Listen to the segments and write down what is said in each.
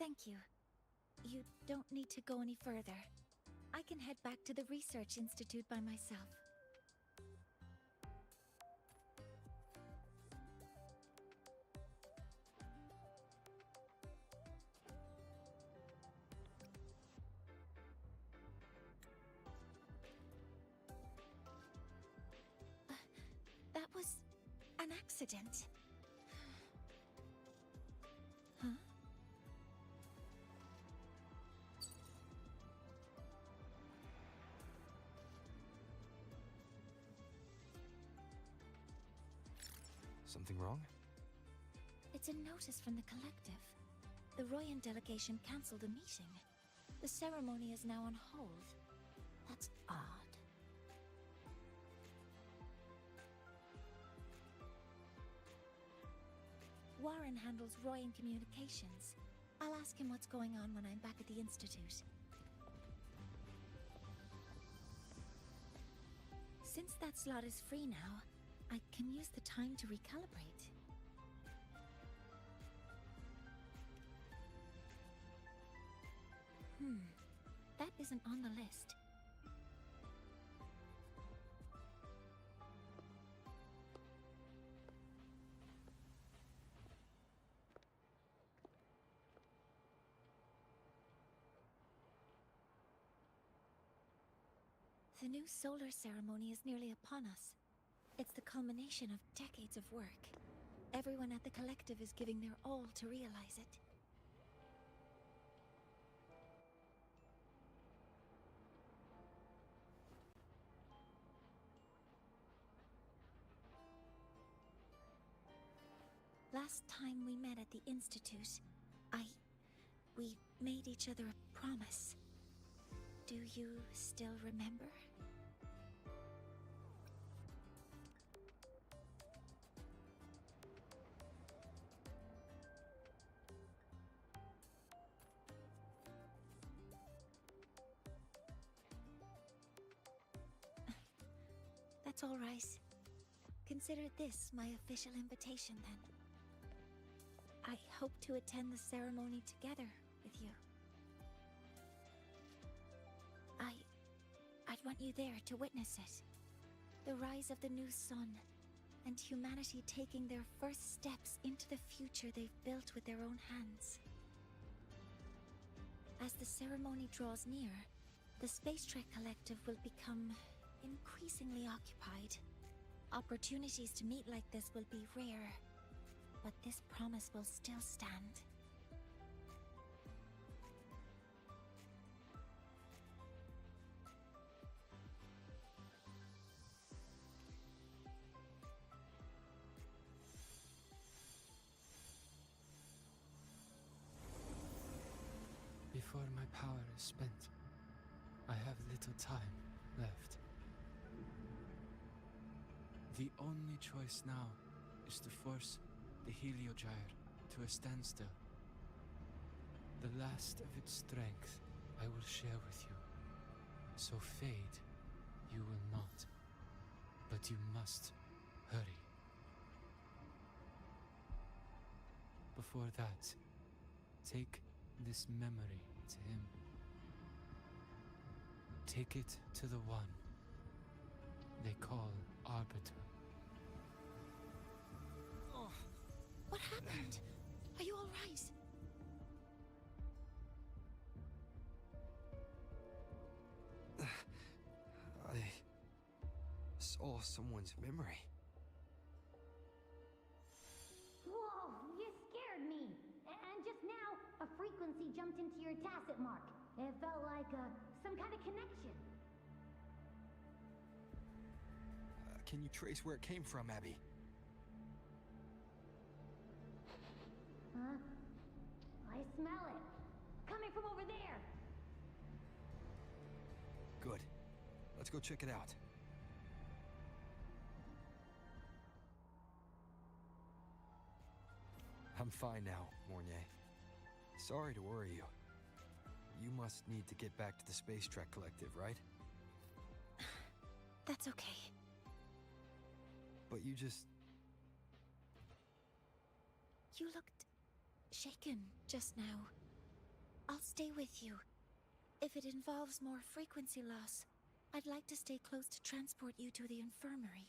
Thank you. You don't need to go any further. I can head back to the Research Institute by myself. That was an accident. Huh? Something wrong? It's a notice from the collective. The Royan delegation cancelled a meeting. The ceremony is now on hold. That's odd. Warren handles Royan communications. I'll ask him what's going on when I'm back at the Institute. Since that slot is free now, I can use the time to recalibrate. That isn't on the list. The new solar ceremony is nearly upon us. It's the culmination of decades of work. Everyone at the collective is giving their all to realize it. Last time we met at the Institute, we made each other a promise. Do you still remember? That's all right. Consider this my official invitation then. I hope to attend the ceremony together with you. I'd want you there to witness it. The rise of the new sun, and humanity taking their first steps into the future they've built with their own hands. As the ceremony draws near, the Space Trek Collective will become increasingly occupied. Opportunities to meet like this will be rare, but this promise will still stand. Before my power is spent, I have little time left. The only choice now is to force the Heliogyre to a standstill. The last of its strength I will share with you. So fade you will not. But you must hurry. Before that, take this memory to him. Take it to the one they call Arbiter. Oh, what happened? Are you all right? I saw someone's memory. Whoa, you scared me. And just now, a frequency jumped into your tacit mark. It felt like some kind of connection. Can you trace where it came from, Abby? Huh? I smell it. Coming from over there. Good. Let's go check it out. I'm fine now, Mornier. Sorry to worry you. You must need to get back to the Space Trek Collective, right? That's okay. But you just... You looked shaken just now. I'll stay with you. If it involves more frequency loss, I'd like to stay close to transport you to the infirmary.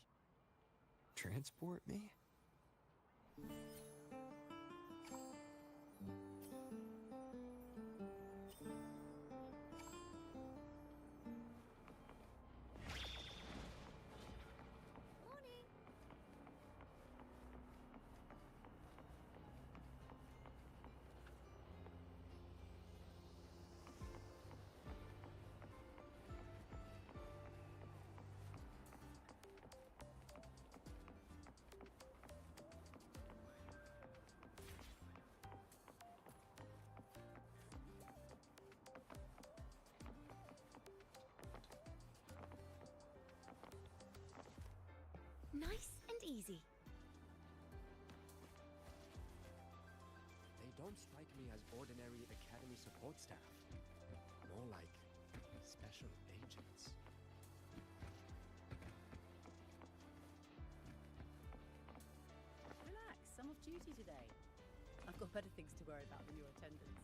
Transport me? Nice and easy. They don't strike me as ordinary Academy support staff. More like special agents. Relax, I'm off duty today. I've got better things to worry about than your attendance.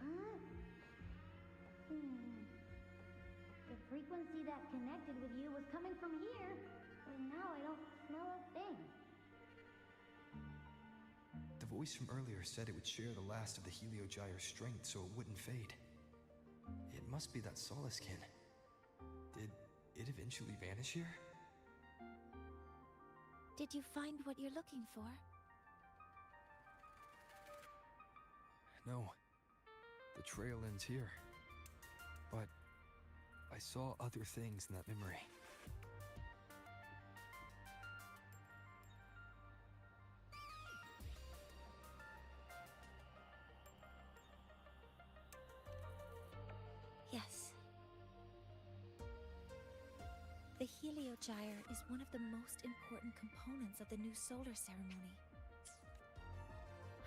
Huh? The frequency that connected with you was coming from here, but now I don't smell a thing. The voice from earlier said it would share the last of the Heliogyre's strength so it wouldn't fade. It must be that Solaskin. Did it eventually vanish here? Did you find what you're looking for? No. The trail ends here. But I saw other things in that memory. Yes. The Heliogyre is one of the most important components of the new solar ceremony.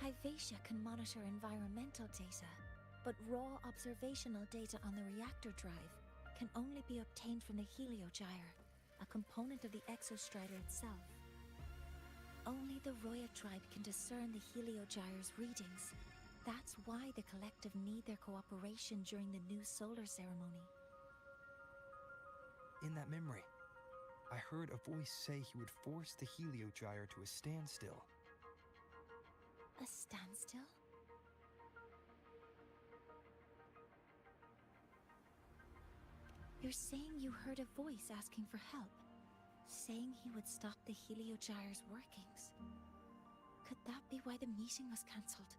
Hyvatia can monitor environmental data, but raw observational data on the reactor drive can only be obtained from the Heliogyre, a component of the exostrider itself. Only the Roya tribe can discern the Heliogyre's readings. That's why the collective need their cooperation during the new solar ceremony. In that memory, I heard a voice say he would force the Heliogyre to a standstill. A standstill? You're saying you heard a voice asking for help, saying he would stop the Heliogyre's workings. Could that be why the meeting was cancelled?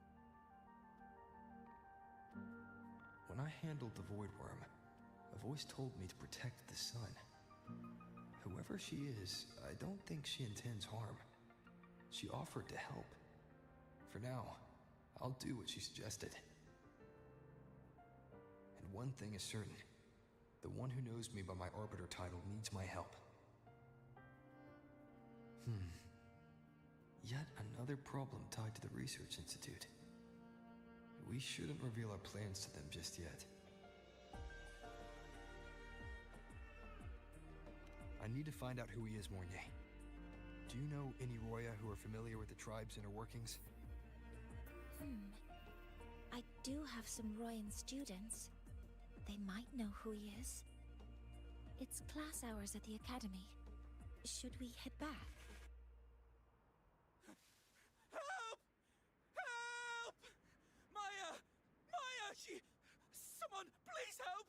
When I handled the Void Worm, a voice told me to protect the sun. Whoever she is, I don't think she intends harm. She offered to help. For now, I'll do what she suggested. And one thing is certain. The one who knows me by my Arbiter title needs my help. Yet another problem tied to the Research Institute. We shouldn't reveal our plans to them just yet. I need to find out who he is, Mornier. Do you know any Roya who are familiar with the tribe's inner workings? I do have some Royan students. They might know who he is. It's class hours at the academy. Should we head back? Help! Help! Maya! Maya! Someone, please help!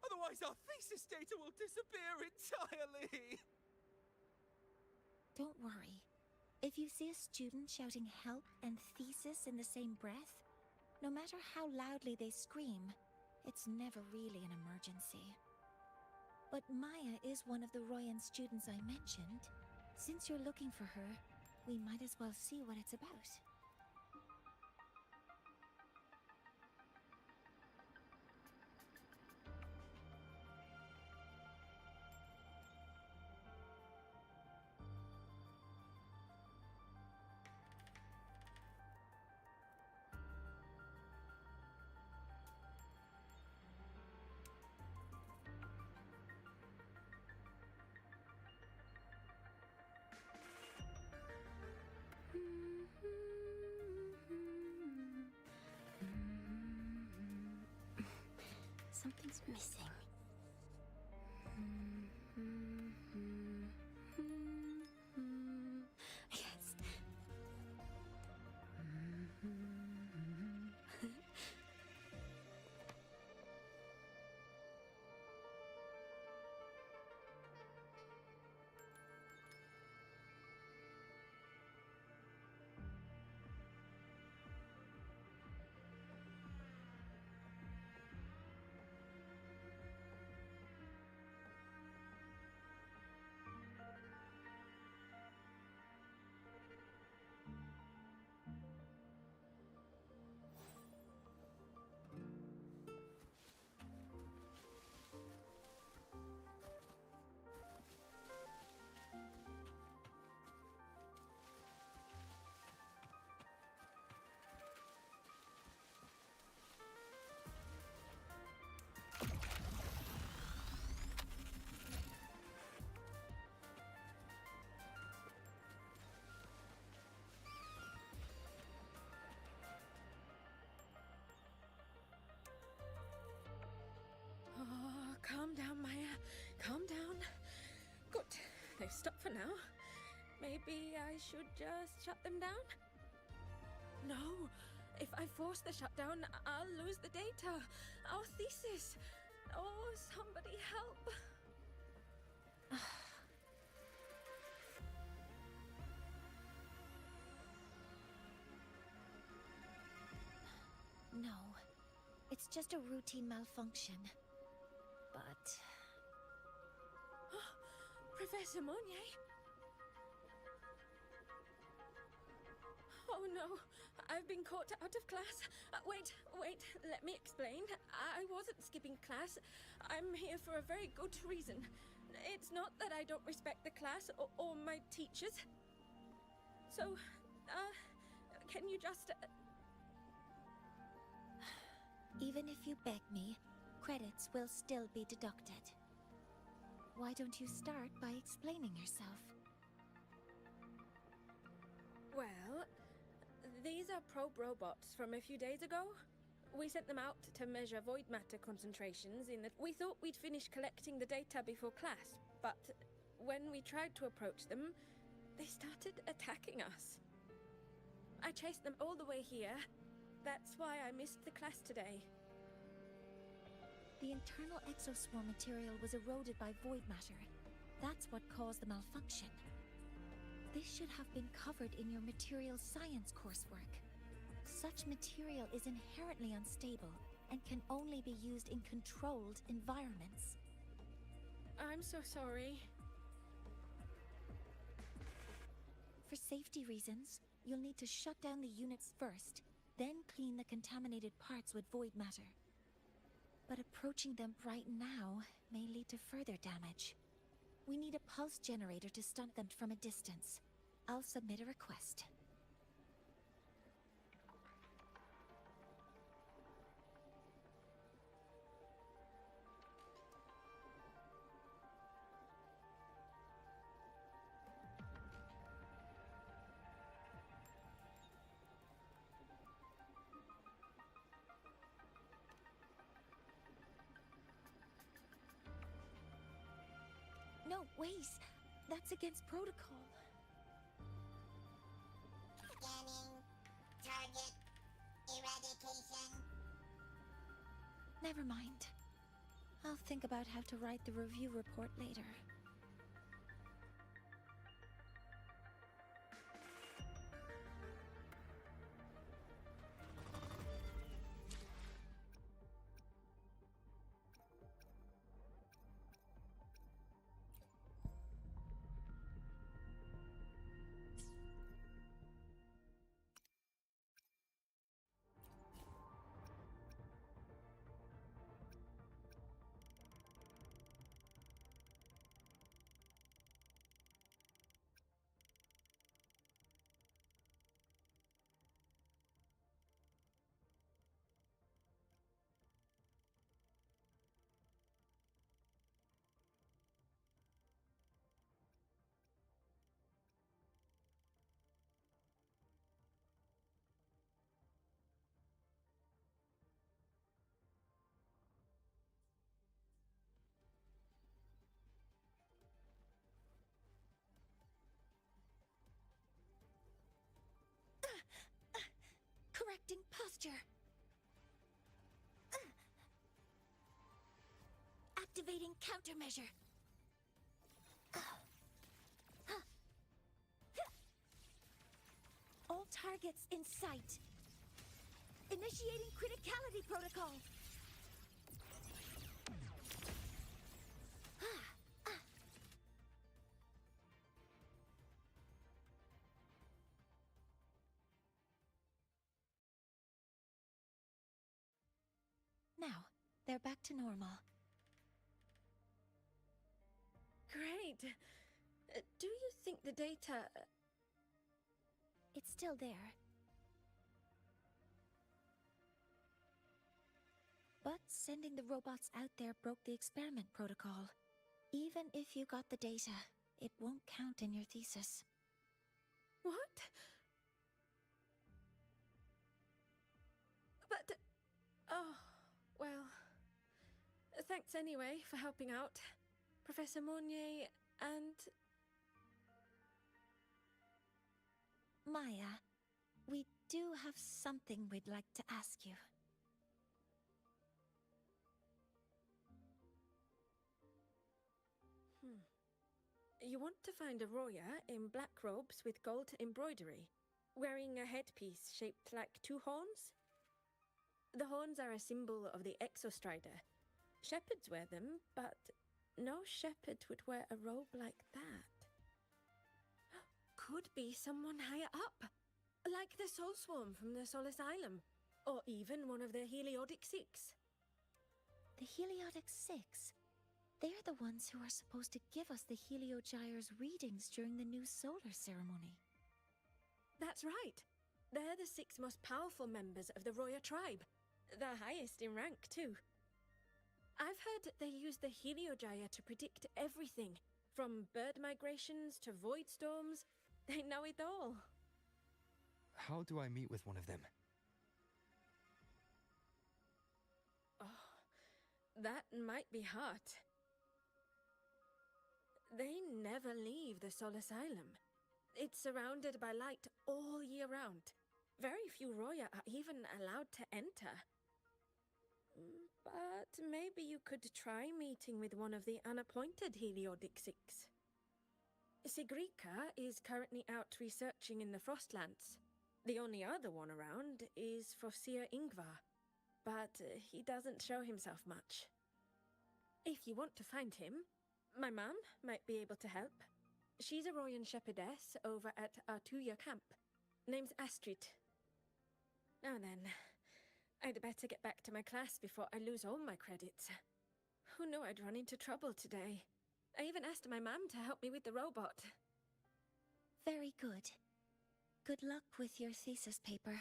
Otherwise our thesis data will disappear entirely! Don't worry. If you see a student shouting help and thesis in the same breath, no matter how loudly they scream, it's never really an emergency. But Maya is one of the Royan students I mentioned. Since you're looking for her, we might as well see what it's about. Something's missing. Yes. Oh, calm down, Maya. Calm down. Good. They've stopped for now. Maybe I should just shut them down? No. If I force the shutdown, I'll lose the data. Our thesis. Oh, somebody help. No, it's just a routine malfunction. But... Professor Monnier? Oh no, I've been caught out of class. Wait, let me explain. I wasn't skipping class. I'm here for a very good reason. It's not that I don't respect the class or my teachers. So, can you just... Even if you beg me, credits will still be deducted. Why don't you start by explaining yourself? Well, these are probe robots from a few days ago. We sent them out to measure void matter concentrations in that we thought we'd finish collecting the data before class, but when we tried to approach them, they started attacking us. I chased them all the way here. That's why I missed the class today. The internal exoswarm material was eroded by void matter. That's what caused the malfunction. This should have been covered in your material science coursework. Such material is inherently unstable and can only be used in controlled environments. I'm so sorry. For safety reasons, you'll need to shut down the units first, then clean the contaminated parts with void matter. But approaching them right now may lead to further damage. We need a pulse generator to stun them from a distance. I'll submit a request. No, wait! That's against protocol. Scanning. Target. Eradication. Never mind. I'll think about how to write the review report later. correcting posture. Activating countermeasure. All targets in sight. Initiating criticality protocol. Now, they're back to normal. Great. Do you think the data... It's still there. But sending the robots out there broke the experiment protocol. Even if you got the data, it won't count in your thesis. What? But... Oh, well... Thanks anyway for helping out, Professor Monnier and... Maya, we do have something we'd like to ask you. You want to find a Roya in black robes with gold embroidery, wearing a headpiece shaped like two horns? The horns are a symbol of the Exostrider. Shepherds wear them, but no shepherd would wear a robe like that. Could be someone higher up, like the Soul Swarm from the Soul Asylum, or even one of the Heliodic Six. The Heliodic Six? They're the ones who are supposed to give us the Heliogyre's readings during the new solar ceremony. That's right. They're the 6 most powerful members of the Roya tribe. The highest in rank, too. I've heard they use the Heliogyre to predict everything, from bird migrations to void storms. They know it all. How do I meet with one of them? Oh, that might be hard. They never leave the Soul Asylum. It's surrounded by light all year round. Very few Roya are even allowed to enter. But maybe you could try meeting with one of the unappointed Heliodic Six. Sigrika is currently out researching in the Frostlands. The only other one around is Fosir Ingvar, but he doesn't show himself much. If you want to find him, my mum might be able to help. She's a Royan shepherdess over at Artuya camp. Name's Astrid. Now then, I'd better get back to my class before I lose all my credits. Who knew I'd run into trouble today? I even asked my mum to help me with the robot. Very good. Good luck with your thesis paper.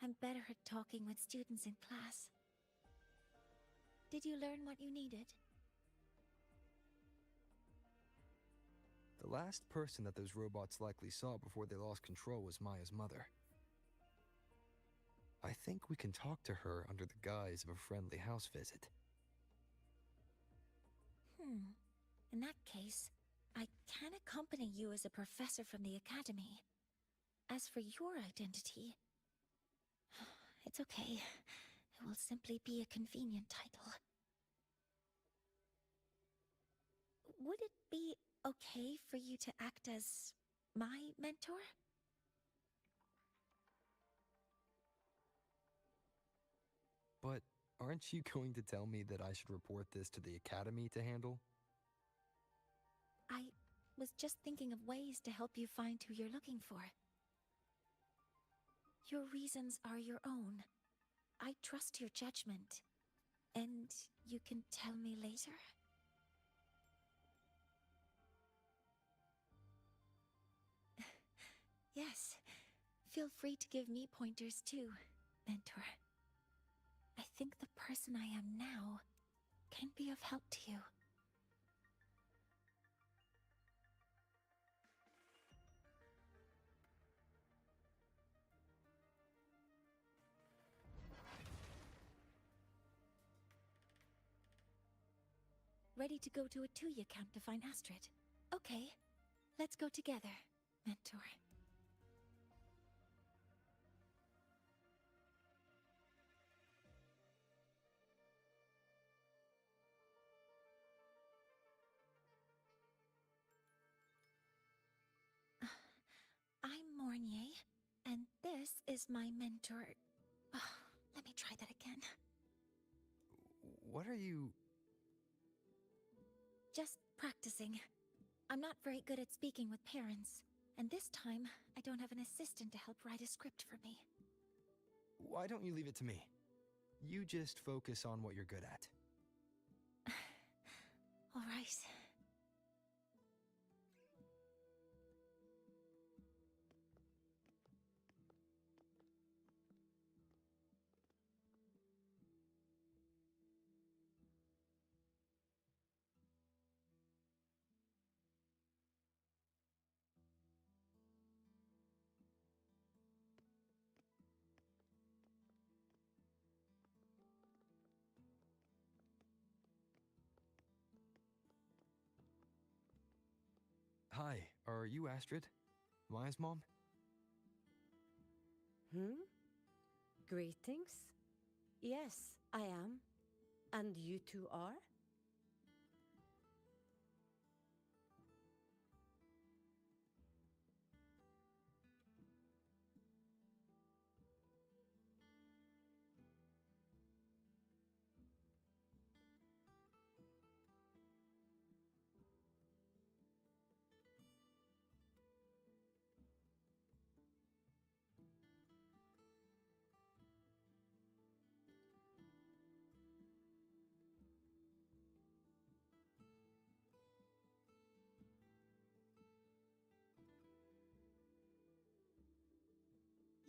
I'm better at talking with students in class. Did you learn what you needed? The last person that those robots likely saw before they lost control was Maya's mother. I think we can talk to her under the guise of a friendly house visit. In that case, I can accompany you as a professor from the academy. As for your identity, it's okay. It will simply be a convenient title. Would it be okay for you to act as my mentor? But aren't you going to tell me that I should report this to the academy to handle? I was just thinking of ways to help you find who you're looking for. Your reasons are your own. I trust your judgment. And you can tell me later? Yes. Feel free to give me pointers too, mentor. I think the person I am now can be of help to you. Ready to go to Artuya camp to find Astrid? Okay, let's go together, mentor. Mornier, and this is my mentor. Oh, let me try that again. What are you... Just practicing. I'm not very good at speaking with parents, and this time I don't have an assistant to help write a script for me. Why don't you leave it to me? You just focus on what you're good at. All right. Hi, are you Astrid? Maya's mom? Greetings. Yes, I am. And you two are?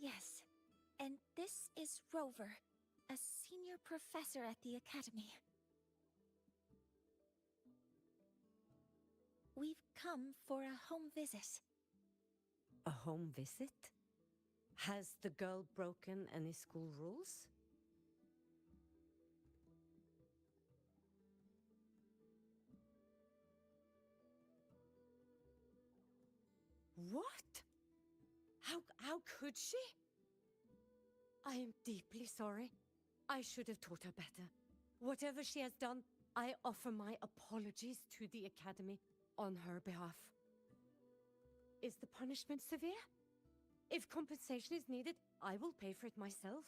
Yes, and this is Rover, a senior professor at the academy. We've come for a home visit. A home visit? Has the girl broken any school rules? What? How could she? I am deeply sorry. I should have taught her better. Whatever she has done, I offer my apologies to the Academy on her behalf. Is the punishment severe? If compensation is needed, I will pay for it myself.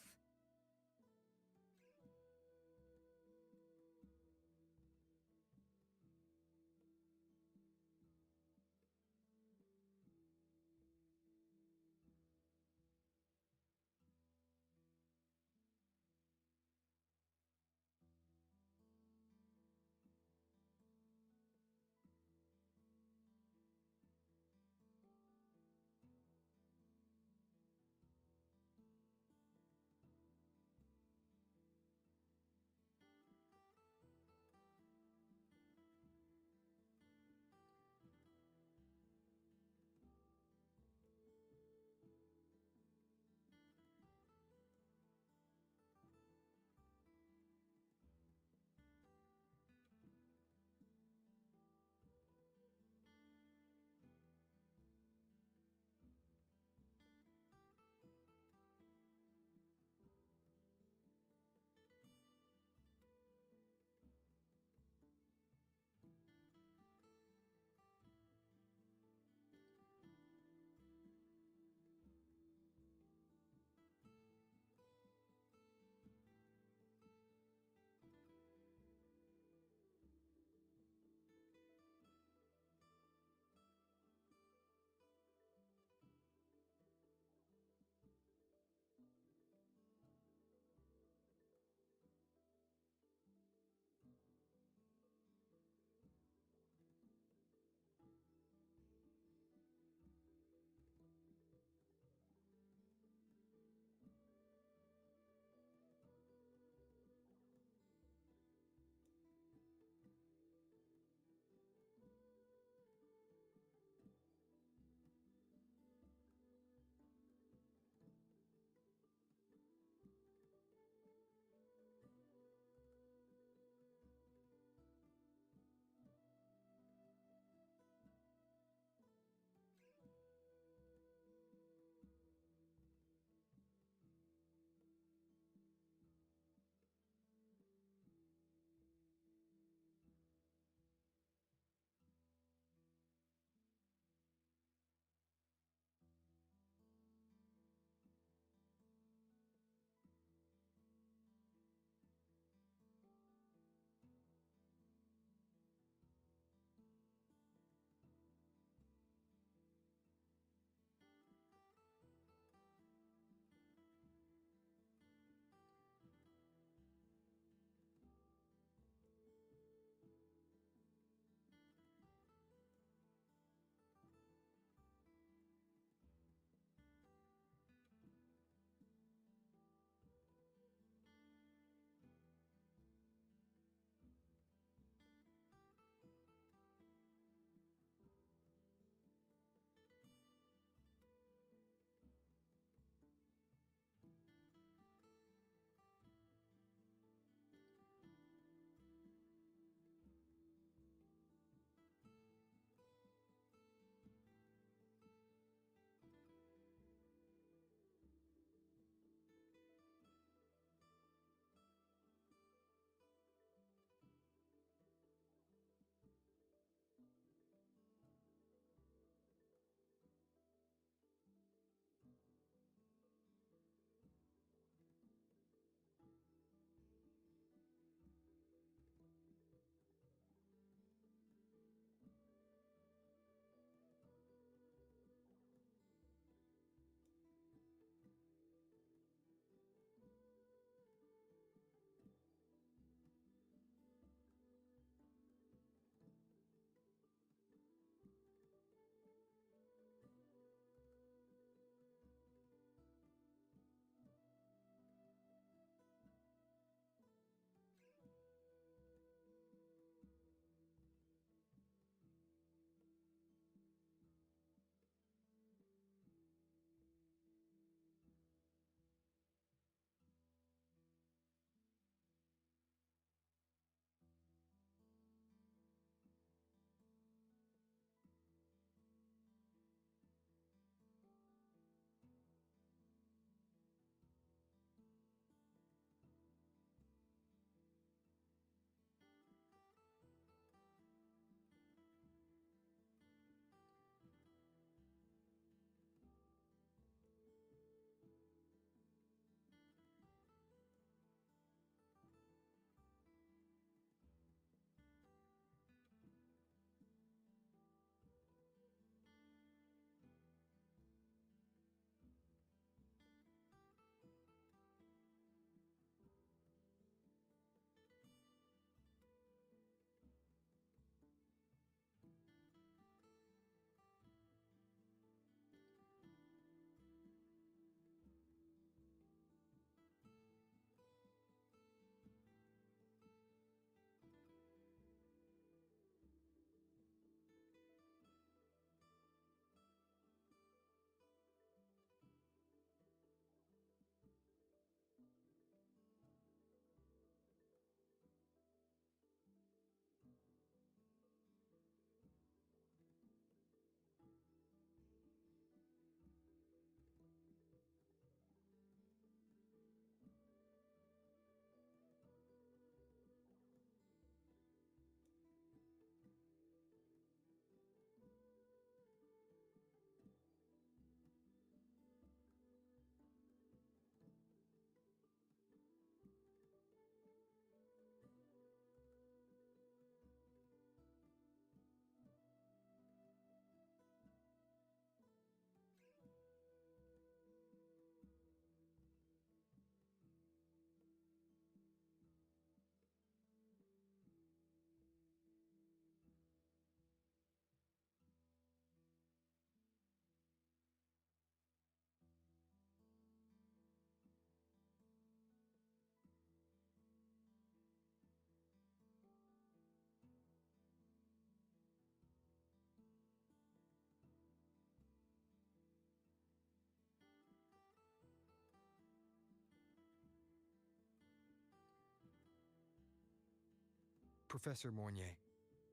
Professor Mornier,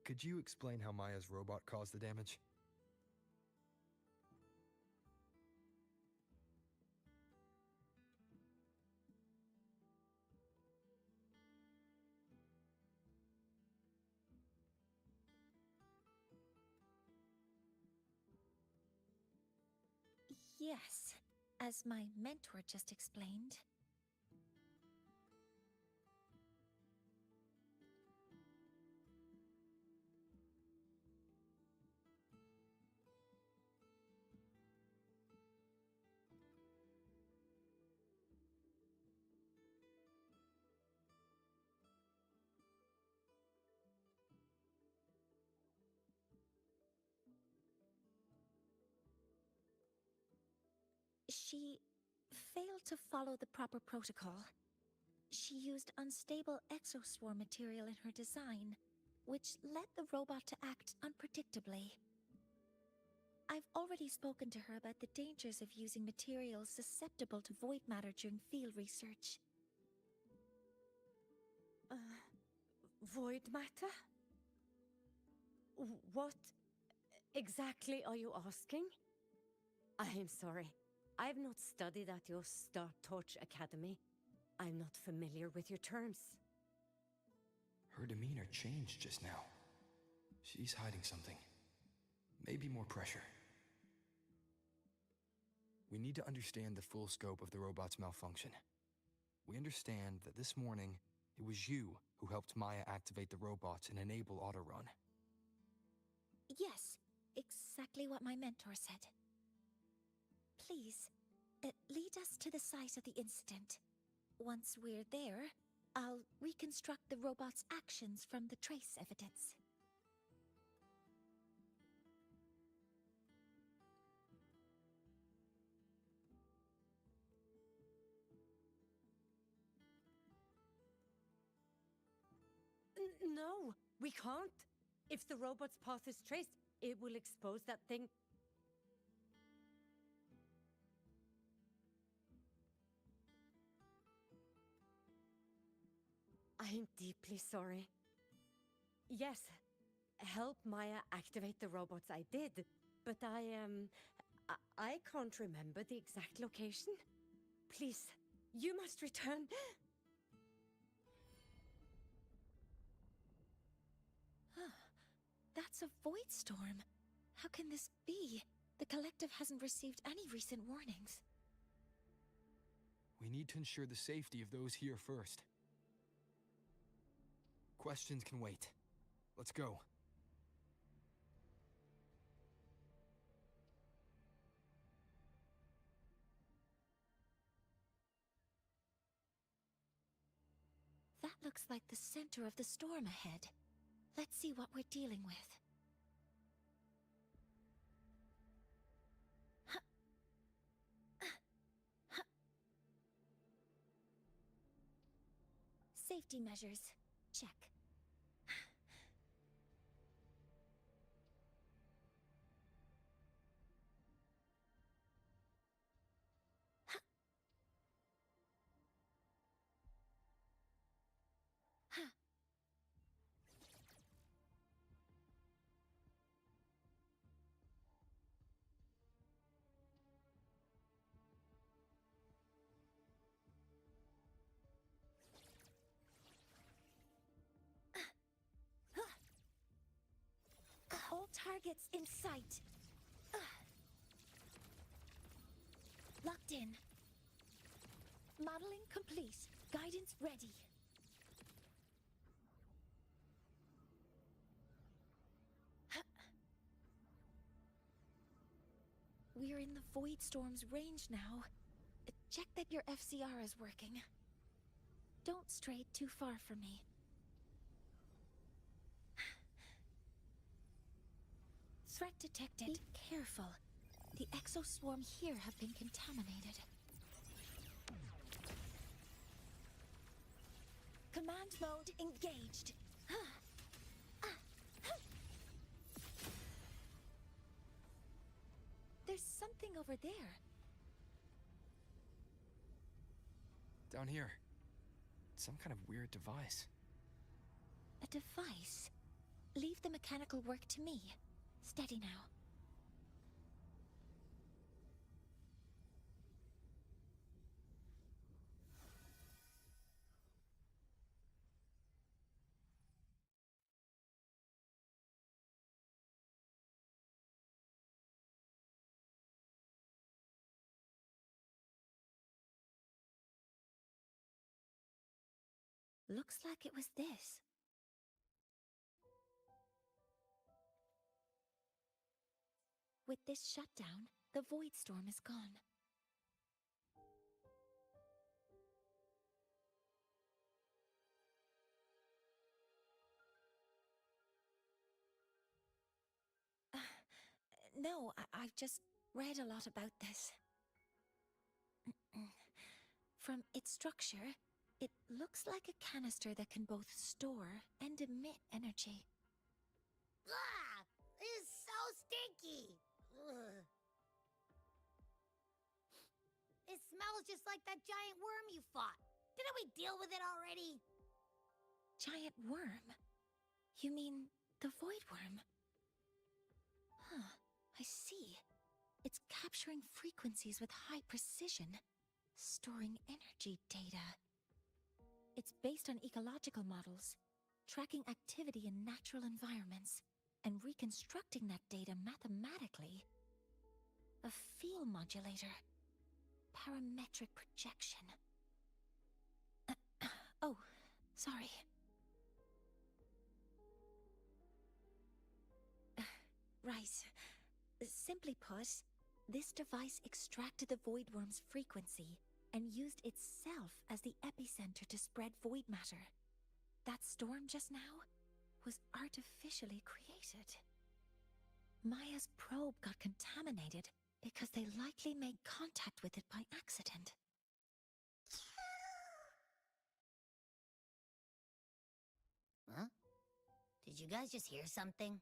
could you explain how Maya's robot caused the damage? Yes, as my mentor just explained. She failed to follow the proper protocol. She used unstable exoswarm material in her design, which led the robot to act unpredictably. I've already spoken to her about the dangers of using materials susceptible to void matter during field research. Void matter? What exactly are you asking? I'm sorry. I've not studied at your Star Torch Academy. I'm not familiar with your terms. Her demeanor changed just now. She's hiding something. Maybe more pressure. We need to understand the full scope of the robot's malfunction. We understand that this morning, it was you who helped Maya activate the robots and enable autorun. Yes, exactly what my mentor said. Please, lead us to the site of the incident. Once we're there, I'll reconstruct the robot's actions from the trace evidence. No, we can't. If the robot's path is traced, it will expose that thing. I'm deeply sorry. Yes, help Maya activate the robots I did, but I can't remember the exact location. Please, you must return. That's a void storm. How can this be? The collective hasn't received any recent warnings. We need to ensure the safety of those here first. Questions can wait. Let's go. That looks like the center of the storm ahead. Let's see what we're dealing with. Safety measures. Check. All targets in sight. Locked in. Modeling complete. Guidance ready. We're in the Void Storm's range now. Check that your FCR is working. Don't stray too far from me. Threat detected. Be careful. The exoswarm here have been contaminated. Command mode engaged. There's something over there. Down here. Some kind of weird device. A device? Leave the mechanical work to me. Steady now. Looks like it was this. With this shutdown, the void storm is gone. No, I've just read a lot about this. From its structure, it looks like a canister that can both store and emit energy. Blah! This is so stinky! Ugh. It smells just like that giant worm you fought. Didn't we deal with it already? Giant worm? You mean the void worm? Huh, I see. It's capturing frequencies with high precision, storing energy data. It's based on ecological models, tracking activity in natural environments, and reconstructing that data mathematically. A field modulator. Parametric projection. Oh, sorry. Right. Simply put, this device extracted the void worm's frequency and used itself as the epicenter to spread void matter. That storm just now was artificially created. Maya's probe got contaminated because they likely made contact with it by accident. Huh? Did you guys just hear something?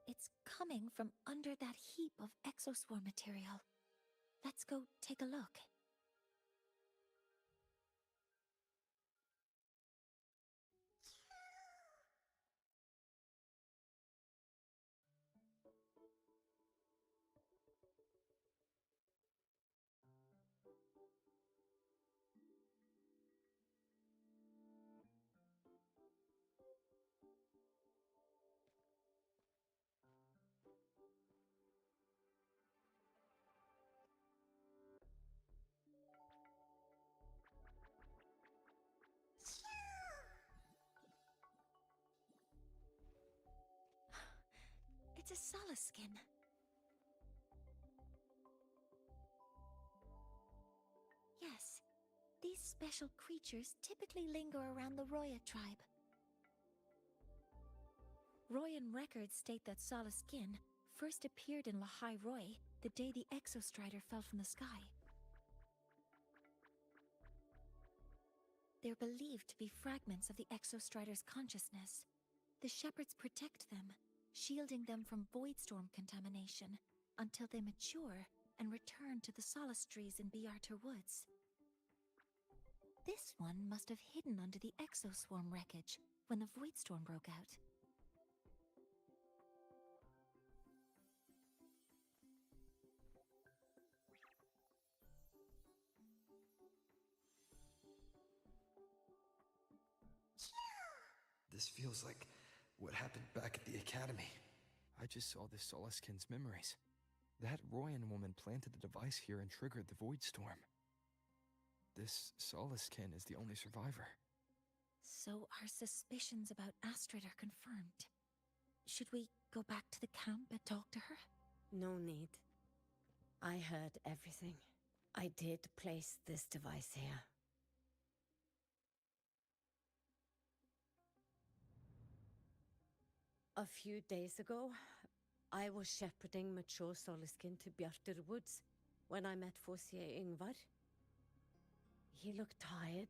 It's coming from under that heap of exoswarm material. Let's go take a look. It's a solace skin. Yes, these special creatures typically linger around the Roya tribe. Royan records state that Solace Skin first appeared in Lahai Roy the day the Exostrider fell from the sky. They're believed to be fragments of the Exostrider's consciousness. The shepherds protect them, shielding them from voidstorm contamination until they mature and return to the Solace trees in Biarter Woods. This one must have hidden under the exoswarm wreckage when the voidstorm broke out. This feels like what happened back at the academy. I just saw this Solaskin's memories. That Royan woman planted the device here and triggered the void storm. This Solaskin is the only survivor. So our suspicions about Astrid are confirmed. Should we go back to the camp and talk to her? No need. I heard everything. I did place this device here. A few days ago, I was shepherding mature Solaskin to Bjartur Woods when I met Fossier Ingvar. He looked tired,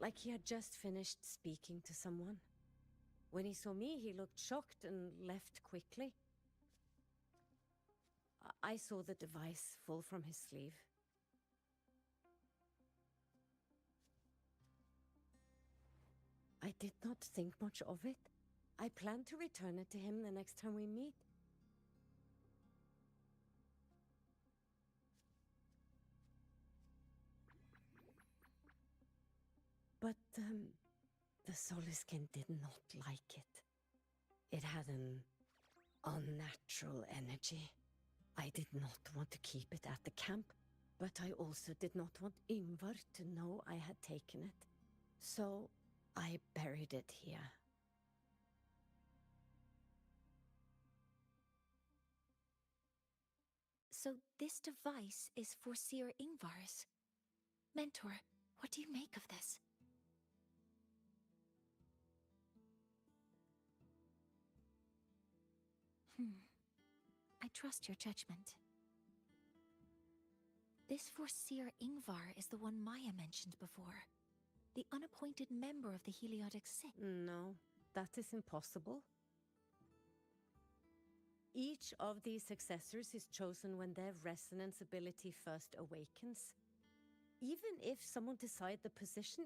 like he had just finished speaking to someone. When he saw me, he looked shocked and left quickly. I saw the device fall from his sleeve. did not think much of it. I plan to return it to him the next time we meet. But, the Soliskin did not like it. It had an unnatural energy. I did not want to keep it at the camp, but I also did not want Ingvar to know I had taken it. So I buried it here. So this device is for Seer Ingvar's. Mentor, what do you make of this? I trust your judgment. This Seer Ingvar is the one Maya mentioned before. The unappointed member of the Heliotic Six. No, that is impossible. Each of these successors is chosen when their resonance ability first awakens. Even if someone decides the position,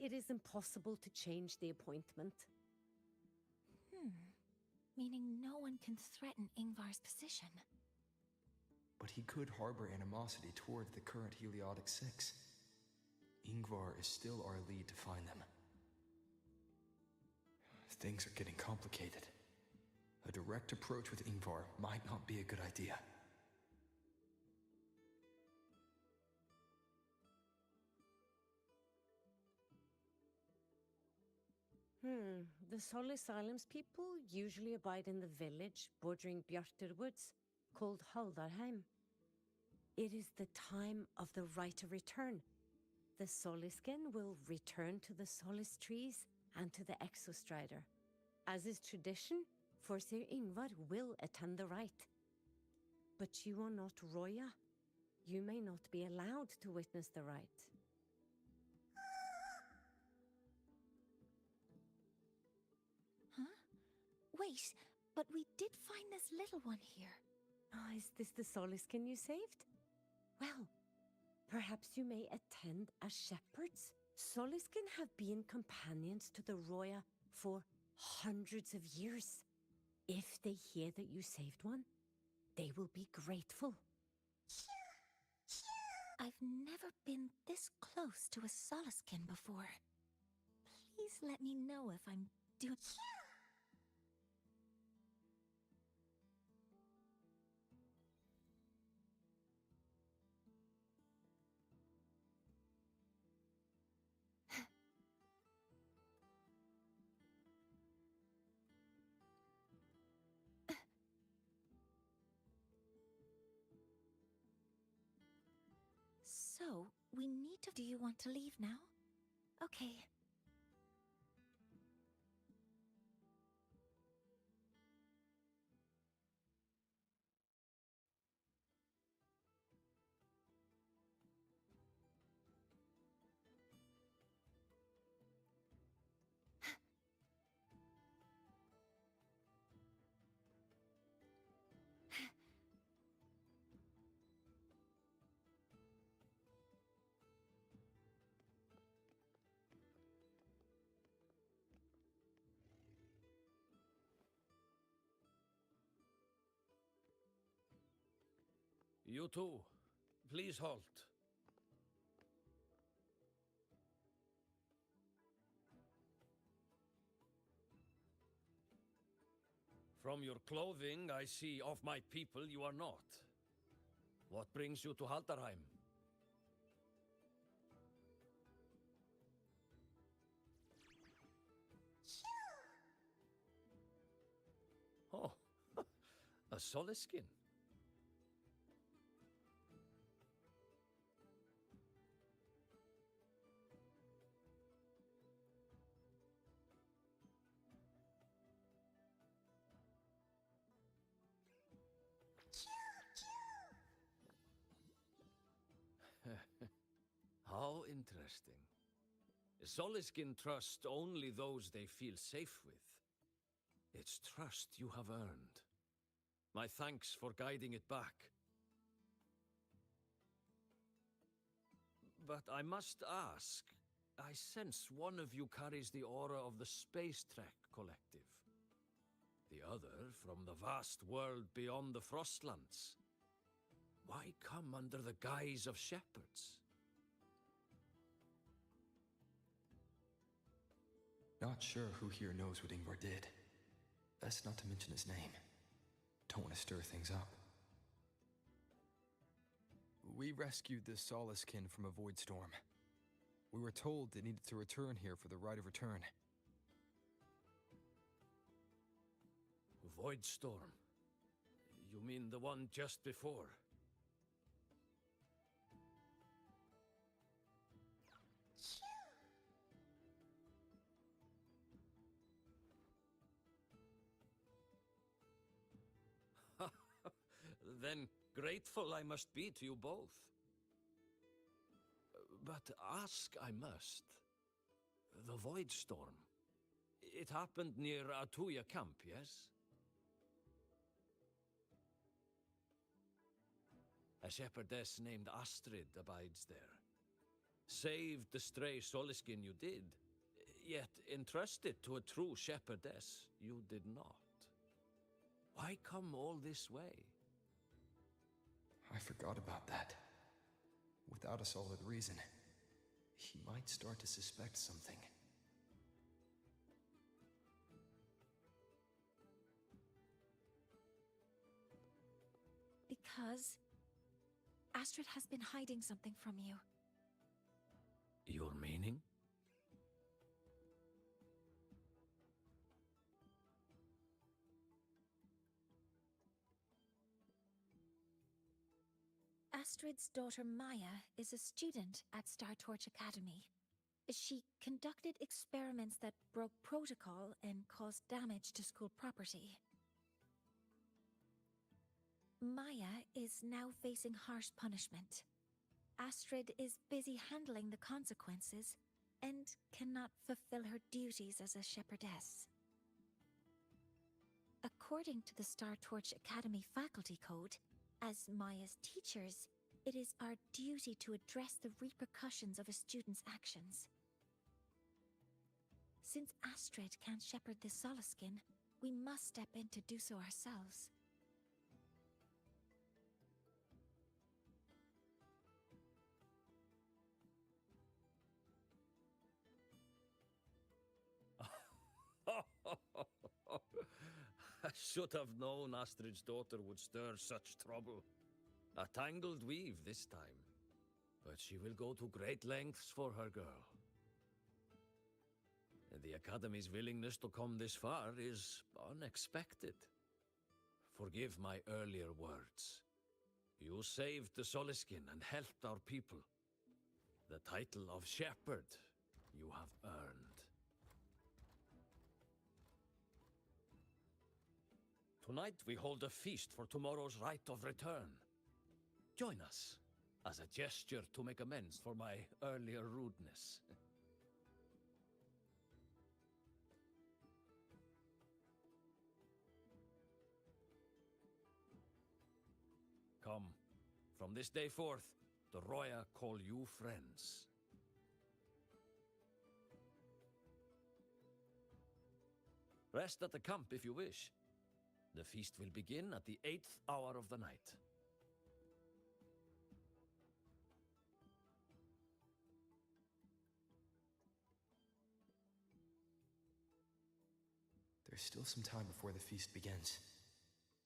it is impossible to change the appointment. Meaning no one can threaten Ingvar's position. But he could harbor animosity toward the current Heliotic Six. Ingvar is still our lead to find them. Things are getting complicated. A direct approach with Ingvar might not be a good idea. The Solis Islands people usually abide in the village bordering Bjartur Woods, called Haldarheim. It is the time of the right of return. The Soliskin will return to the Solis trees and to the Exostrider. As is tradition, Forseer Ingvar will attend the rite. But you are not Roya. You may not be allowed to witness the rite. Wait, but we did find this little one here. Is this the Soliskin you saved? Well, perhaps you may attend as shepherds. Soliskin have been companions to the Roya for hundreds of years. If they hear that you saved one, they will be grateful. I've never been this close to a Soliskin before. Please let me know if I'm doing... So, we need to... Do you want to leave now? Okay. You too. Please halt. From your clothing, I see of my people you are not. What brings you to Haldarheim? Oh, a Soliskin. How interesting. Soliskin trust only those they feel safe with. It's trust you have earned. My thanks for guiding it back. But I must ask, I sense one of you carries the aura of the Space Trek Collective. The other from the vast world beyond the Frostlands. Why come under the guise of shepherds? Not sure who here knows what Ingvar did. Best not to mention his name. Don't want to stir things up. We rescued this Soliskin from a void storm. We were told it needed to return here for the rite of return. Void storm? You mean the one just before? Then grateful I must be to you both. But ask I must. The Void Storm. It happened near Atuya camp, yes? A shepherdess named Astrid abides there. Saved the stray Soliskin you did, yet entrusted to a true shepherdess you did not. Why come all this way? I forgot about that. Without a solid reason, he might start to suspect something. Because Astrid has been hiding something from you. Your meaning? Astrid's daughter Maya is a student at Star Torch Academy. She conducted experiments that broke protocol and caused damage to school property. Maya is now facing harsh punishment. Astrid is busy handling the consequences and cannot fulfill her duties as a shepherdess. According to the Star Torch Academy faculty code, as Maya's teachers, it is our duty to address the repercussions of a student's actions. Since Astrid can't shepherd this Soliskin, we must step in to do so ourselves. I should have known Astrid's daughter would stir such trouble. A tangled weave this time. But she will go to great lengths for her girl. And the Academy's willingness to come this far is unexpected. Forgive my earlier words. You saved the Soliskin and helped our people. The title of Shepherd you have earned. Tonight we hold a feast for tomorrow's rite of return. Join us, as a gesture to make amends for my earlier rudeness. Come, from this day forth, the Roya call you friends. Rest at the camp if you wish. The feast will begin at the 8th hour of the night. There's still some time before the feast begins.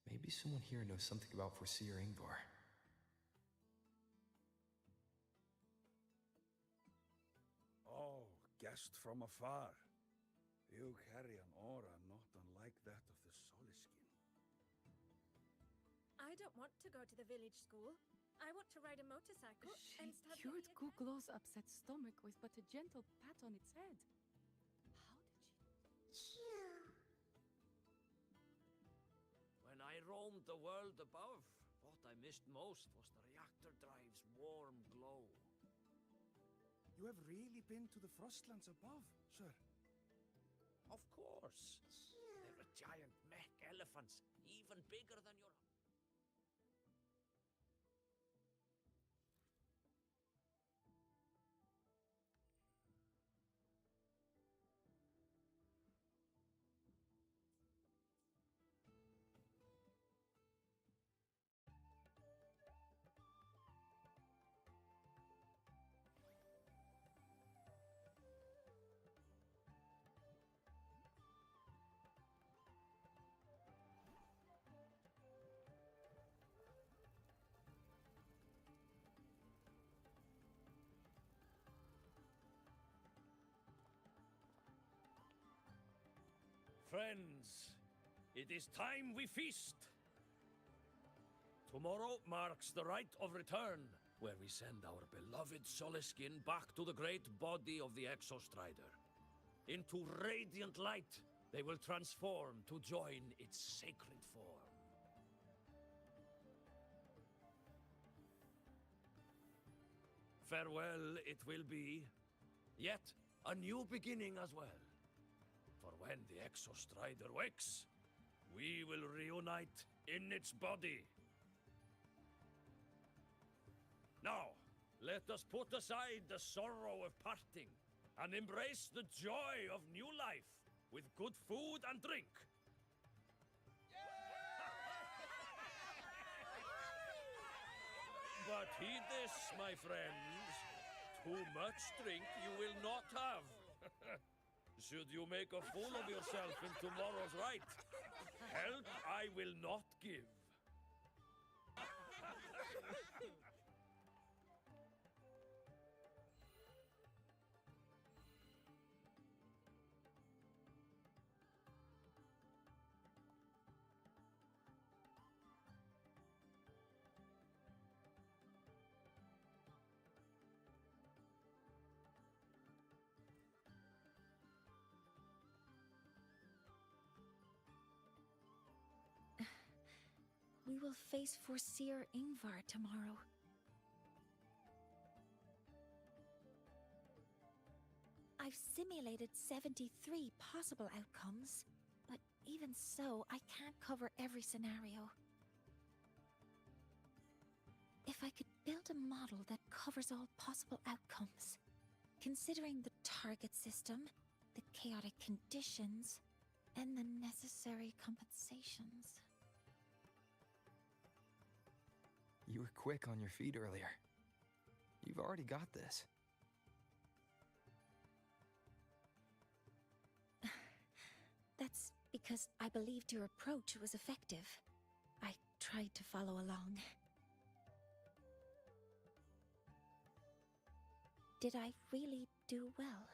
Maybe someone here knows something about Foreseer Ingvar. Oh, guest from afar. You carry an aura not unlike that of the Soliskin. I don't want to go to the village school. I want to ride a motorcycle She and study. cured Googlo's upset stomach with but a gentle pat on its head. How did she... When I roamed the world above, what I missed most was the reactor drive's warm glow. You have really been to the Frostlands above, sir? Of course. There were giant mech elephants, even bigger than your... Friends, it is time we feast. Tomorrow marks the rite of return, where we send our beloved Soliskin back to the great body of the Exostrider. Into radiant light, they will transform to join its sacred form. Farewell it will be, yet a new beginning as well. For when the Exostrider wakes, we will reunite in its body. Now, let us put aside the sorrow of parting and embrace the joy of new life with good food and drink. But heed this, my friends. Too much drink you will not have. Should you make a fool of yourself in tomorrow's rite, help I will not give. We will face Forseer Ingvar tomorrow. I've simulated 73 possible outcomes, but even so, I can't cover every scenario. If I could build a model that covers all possible outcomes, considering the target system, the chaotic conditions, and the necessary compensations. You were quick on your feet earlier. You've already got this. That's because I believed your approach was effective. I tried to follow along. Did I really do well?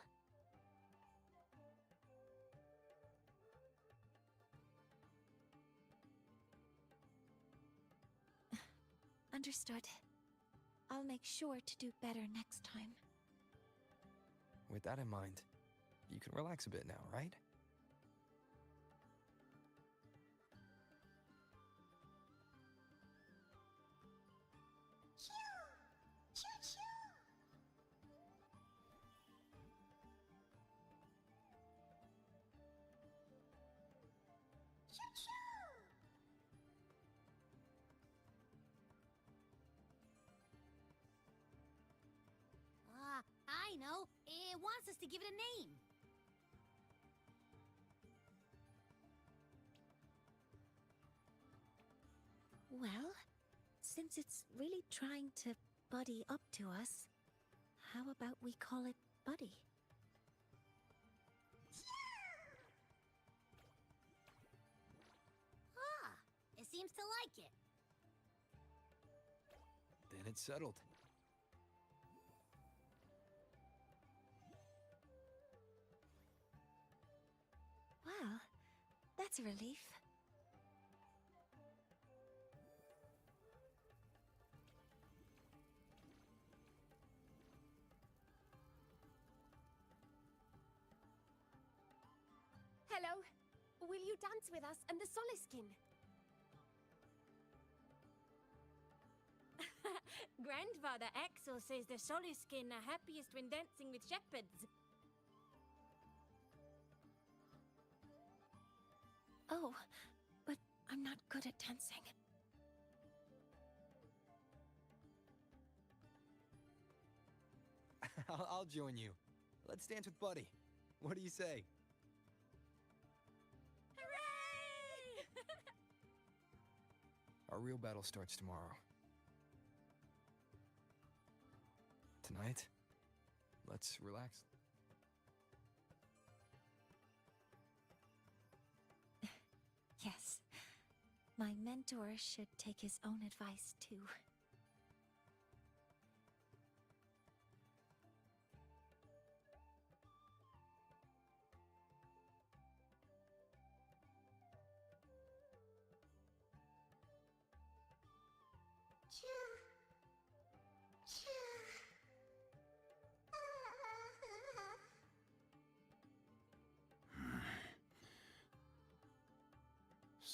Understood. I'll make sure to do better next time. With that in mind, you can relax a bit now, right? I know. It wants us to give it a name. Well, since it's really trying to buddy up to us, how about we call it Buddy? Ah, it seems to like it. Then it's settled. Well, that's a relief. Hello. Will you dance with us and the Soliskin? Grandfather Axel says the Soliskin are happiest when dancing with shepherds. Oh, but I'm not good at dancing. I'll join you. Let's dance with Buddy. What do you say? Hooray! Our real battle starts tomorrow. Tonight, let's relax. Yes. My mentor should take his own advice, too.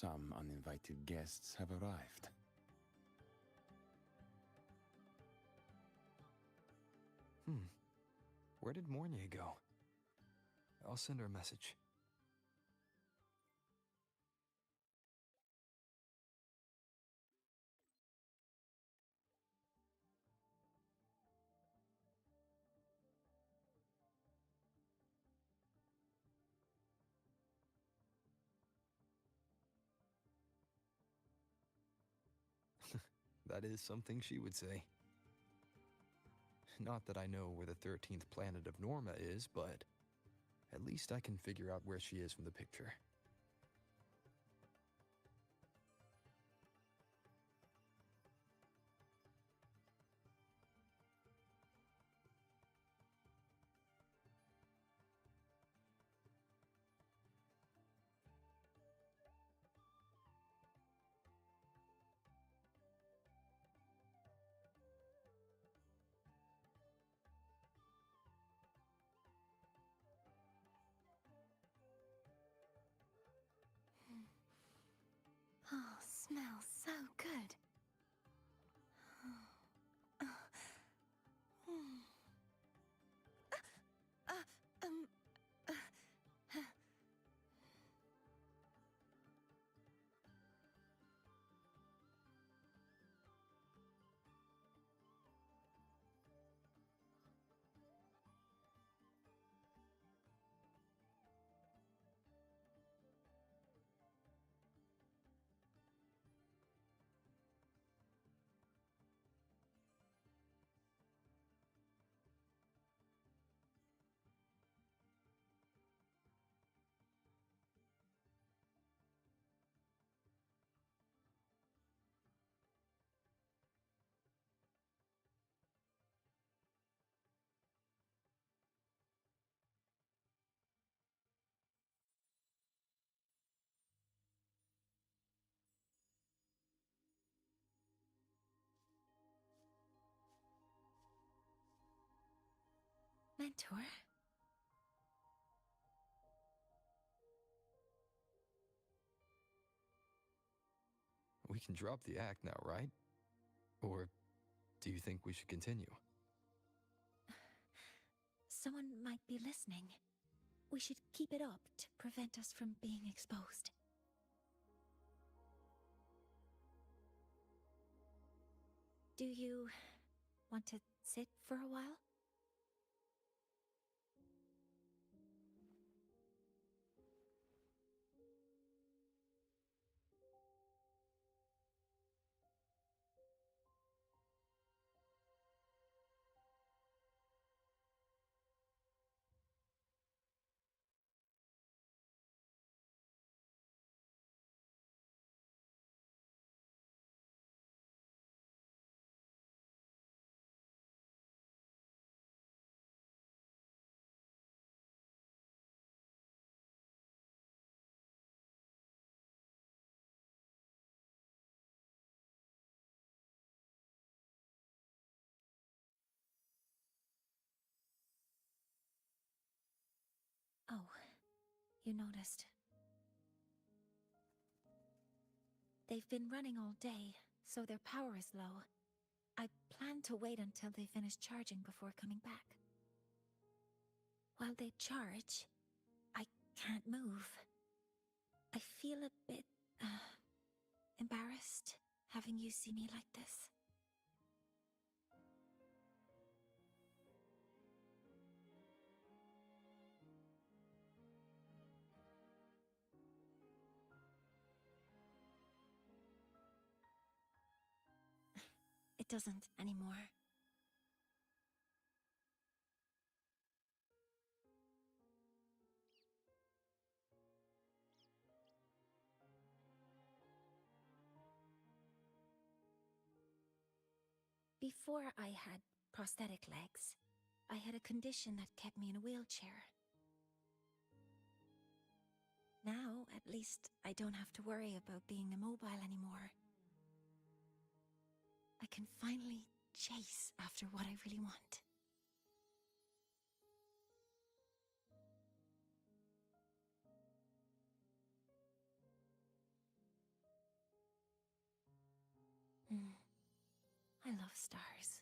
Some uninvited guests have arrived. Where did Mornia go? I'll send her a message. That is something she would say. Not that I know where the 13th planet of Norma is, but at least I can figure out where she is from the picture. Oh, smells so good. Mentor? We can drop the act now, right? Or do you think we should continue? Someone might be listening. We should keep it up to prevent us from being exposed. Do you want to sit for a while? Oh, you noticed. They've been running all day, so their power is low. I plan to wait until they finish charging before coming back. While they charge, I can't move. I feel a bit, embarrassed having you see me like this. It doesn't anymore. Before I had prosthetic legs, I had a condition that kept me in a wheelchair. Now, at least, I don't have to worry about being immobile anymore. I can finally chase after what I really want. love stars.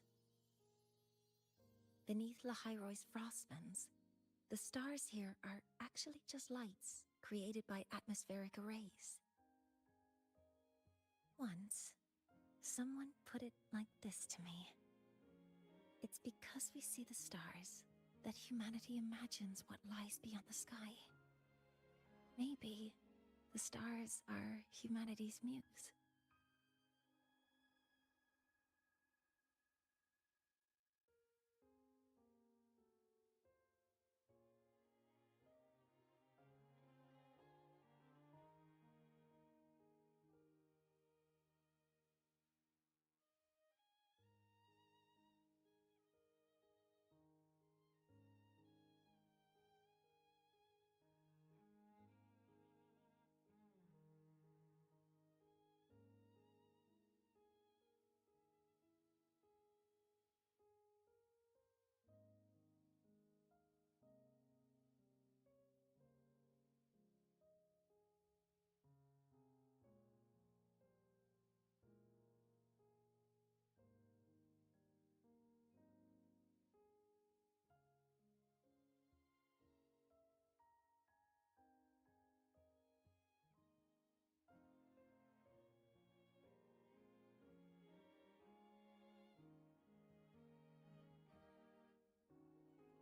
Beneath Lahairoy's frostbands, the stars here are actually just lights created by atmospheric arrays. Once, someone put it like this to me. It's because we see the stars that humanity imagines what lies beyond the sky. Maybe the stars are humanity's muse.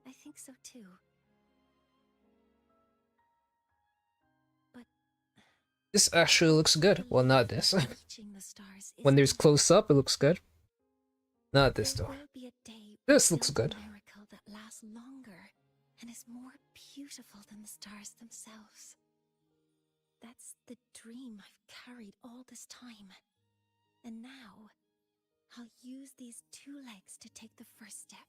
I think so too. But This actually looks good. Well, not this. reaching the stars When there's isn't close up, it looks good. Not this There though. will be a day This we looks build good. a miracle that lasts longer and is more beautiful than the stars themselves. That's the dream I've carried all this time. And now, I'll use these 2 legs to take the first step.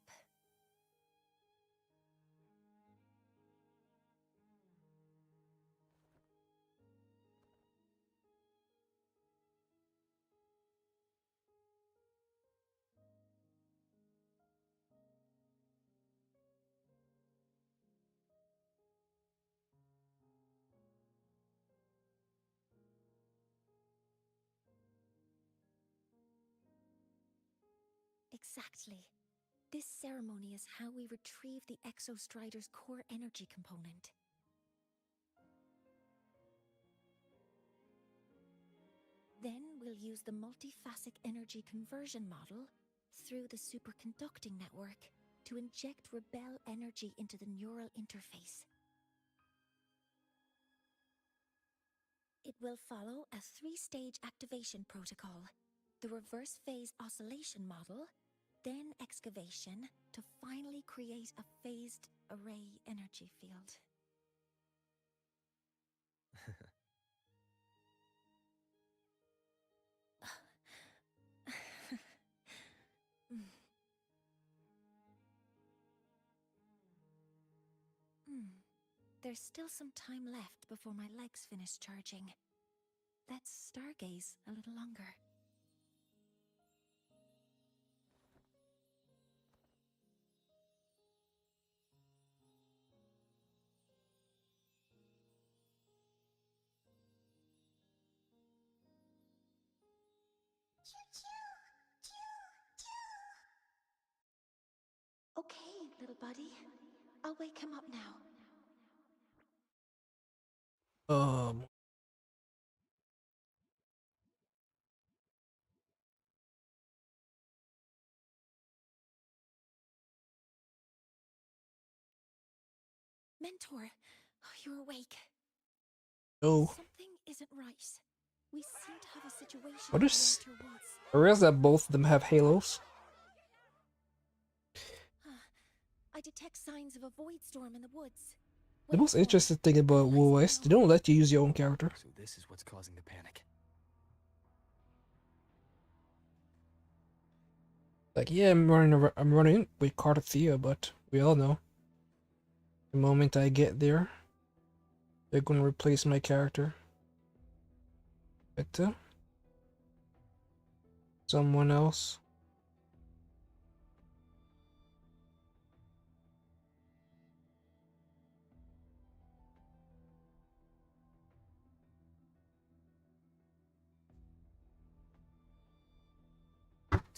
Exactly. This ceremony is how we retrieve the Exostrider's core energy component. Then we'll use the multiphasic energy conversion model through the superconducting network to inject rebel energy into the neural interface. It will follow a 3-stage activation protocol: the reverse phase oscillation model, then excavation, to finally create a phased array energy field. There's still some time left before my legs finish charging. Let's stargaze a little longer. Okay, little buddy. I'll wake him up now. Mentor, you're awake. Oh. Something isn't right. We seem to have a situation What in is... the Outer Woods. I realize that both of them have halos. I detect signs of a void storm in the woods. The most interesting thing about WoW is they don't let you use your own character. So this is what's causing the panic. Like, yeah, I'm running with Cartathea, but we all know the moment I get there, they're gonna replace my character with someone else.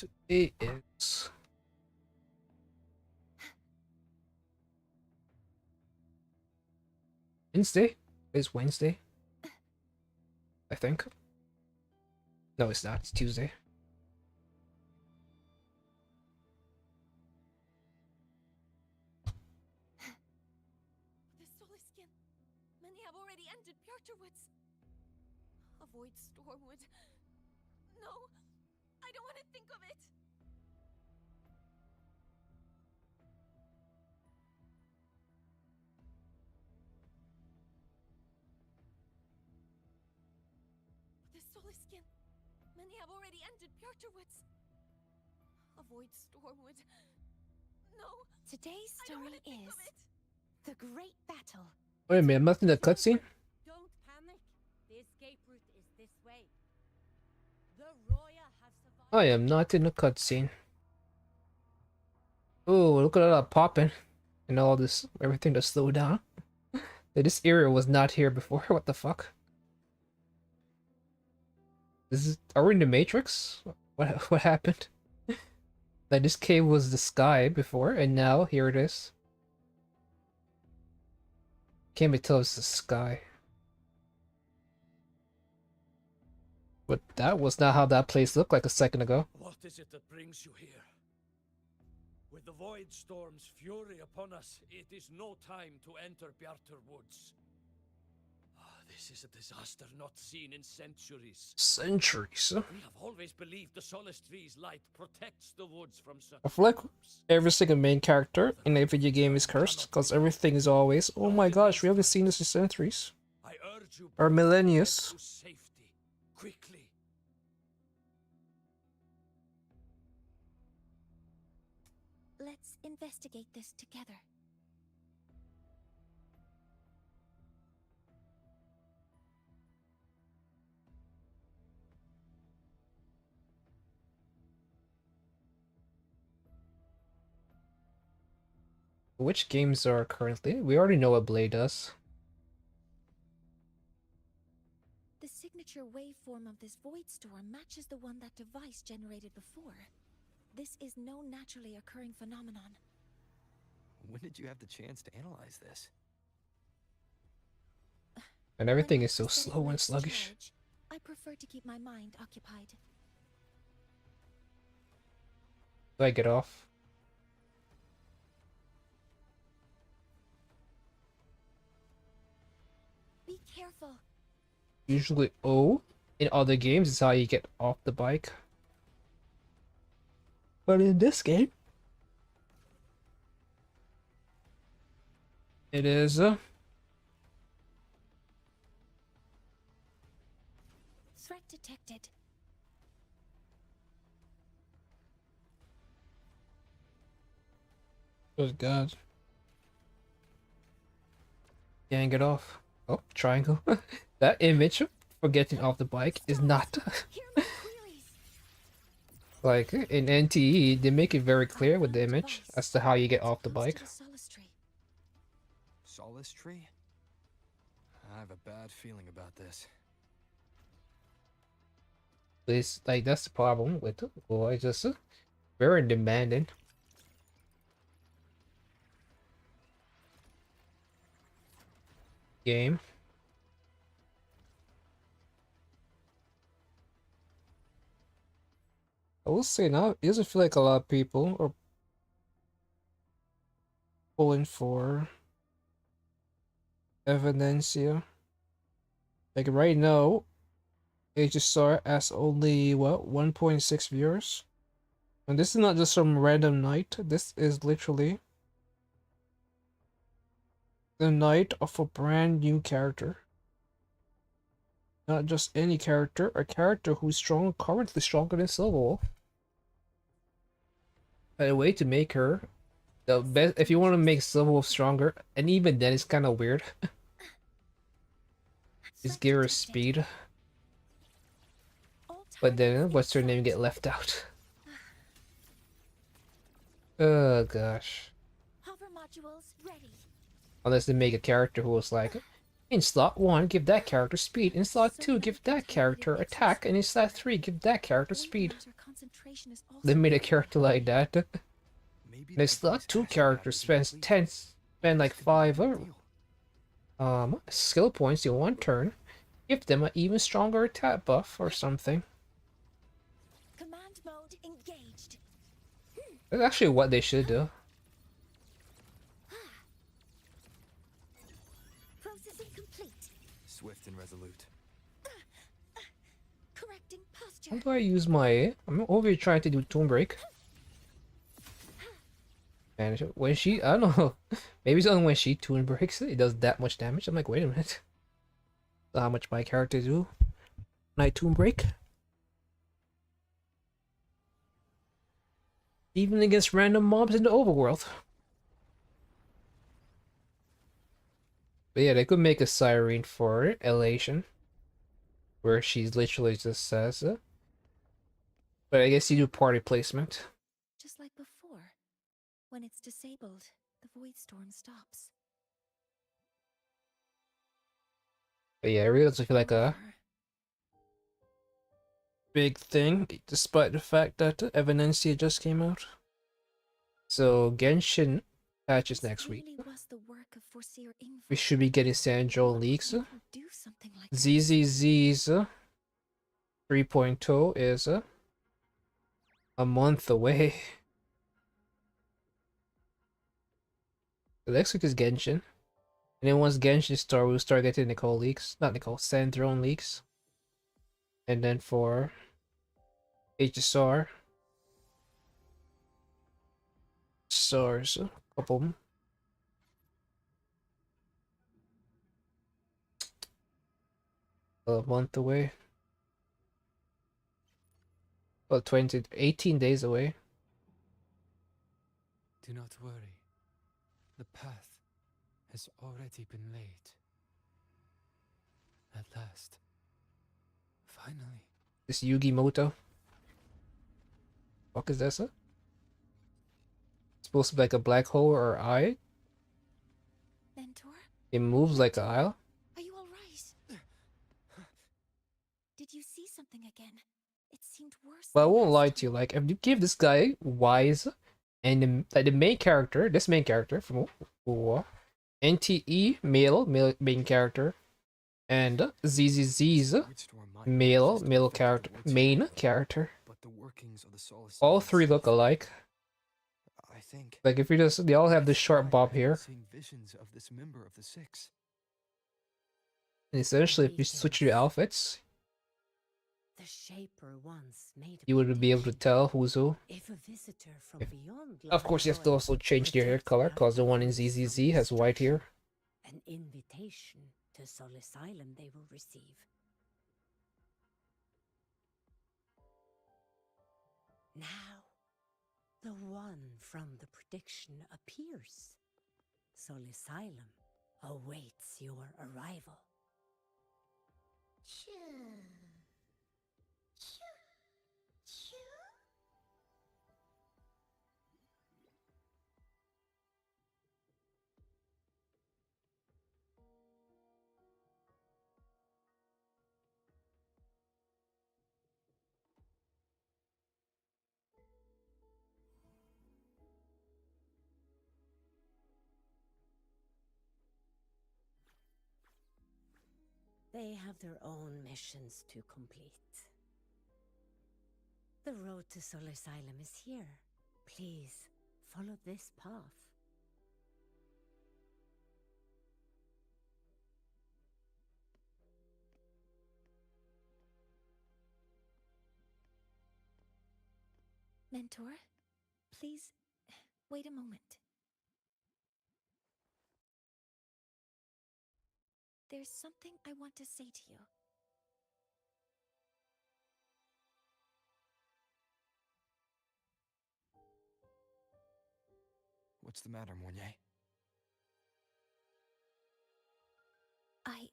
Today is Wednesday. It's Wednesday, I think. No, it's not. It's Tuesday. The Soliskin. Many have already entered Pjorterwoods. Avoid Stormwood. No, I don't want to think of it. The Soliskin. Many have already entered Pjorterwoods. Avoid Stormwood. No. Today's story is the Great Battle. Wait a minute, I'm not in the cutscene? Don't panic. The escape route is this way. The Roya have survived. I am not in the cutscene. Oh, look at all that popping and all this, everything to slow down. This area was not here before. What the fuck? Are we in the Matrix? What happened? Like, this cave was the sky before, and now here it is. Can't be tell it's the sky. But that was not how that place looked like a second ago. What is it that brings you here? With the Void Storm's fury upon us, it is no time to enter Bjartur Woods. This is a disaster not seen in centuries. Centuries? We have always believed the Solace Tree's light protects the woods from such. I feel like every single main character in a video game is cursed, because everything is always, oh my gosh, we haven't seen this in centuries. I urge you or millennia. to safety, quickly. Let's investigate this together. Which games are currently? We already know what Blade does. The signature waveform of this void storm matches the one that device generated before. This is no naturally occurring phenomenon. When did you have the chance to analyze this? And everything is so When I slow and lacks sluggish. charge, I prefer to keep my mind occupied. Do I get off? Be careful. Usually O in other games is how you get off the bike. But in this game, it is Threat detected. oh god. Can't get off. Oh, triangle. That image for getting off the bike is not like in NTE. They make it very clear with the image as to how you get off the bike. Solace Tree? I have a bad feeling about this. This like that's the problem with it. Well, it's just very demanding. Game. I will say now, it doesn't feel like a lot of people are pulling for Evidencia. Like right now, it just saw it as only what 1.6 viewers. And this is not just some random night. This is literally the night of a brand new character. Not just any character, a character who's strong, currently stronger than Silverwolf. And a way to make her the best, if you want to make Silverwolf stronger, and even then it's kind of weird. Just give her speed. But then, what's her name get left out? Oh gosh. Hover modules ready. Unless they make a character who was like, in slot 1, give that character speed. In slot 2, give that character attack. And in slot 3, give that character speed. concentration is also They made a lower. character like that. Maybe And it's not two characters. Spend like 5 skill points in one turn. Give them an even stronger attack buff or something. Command mode engaged. That's actually what they should do. Processing complete. Swift and resolute. Correcting posture. How do I use my... I'm over here trying to do Tomb Break. And when she... I don't know. Maybe it's only when she Tomb Breaks it does that much damage. I'm like, wait a minute. How much my character do when I Tomb Break? Even against random mobs in the overworld. But yeah, they could make a siren for Elation. Where she's literally just says it. But I guess you do party placement. Just like before. When it's disabled, the void storm stops. But yeah, it really doesn't feel like a big thing, despite the fact that Evanencia just came out. So Genshin patches next week. We should be getting Sanjo leaks. ZZZ's 3.0 is a month away. So next week is Genshin. And then once Genshin starts, we'll start getting Nicole leaks. Not Nicole, Sandrone leaks. And then for HSR. SARS, a couple. A month away. Well, 18 days away. Do not worry. The path has already been laid. At last. Finally. This Yugi Moto. Fuck is this? It's supposed to be like a black hole or eye. Mentor? It moves like an eye. Are you alright? Did you see something again? It seemed worse. Well, I won't lie to you. Like, if you give this guy Wise and the main character, this main character from NTE male main character, and ZZZ's male character main character. All three look alike. I think. Like if you just, they all have this short bob here. Visions of this member of the Six. And essentially, if you switch your outfits, the Shaper once made you would be able to tell who's who. If a visitor from beyond, Of course, you have to also change their hair color, cause the one in ZZZ has white hair. An invitation to Sol Asylum they will receive. Now, the one from the prediction appears. Sol Asylum awaits your arrival. They have their own missions to complete. The road to Sol Asylum is here. Please, follow this path. Mentor, please, wait a moment. There's something I want to say to you. What's the matter, Mornier? I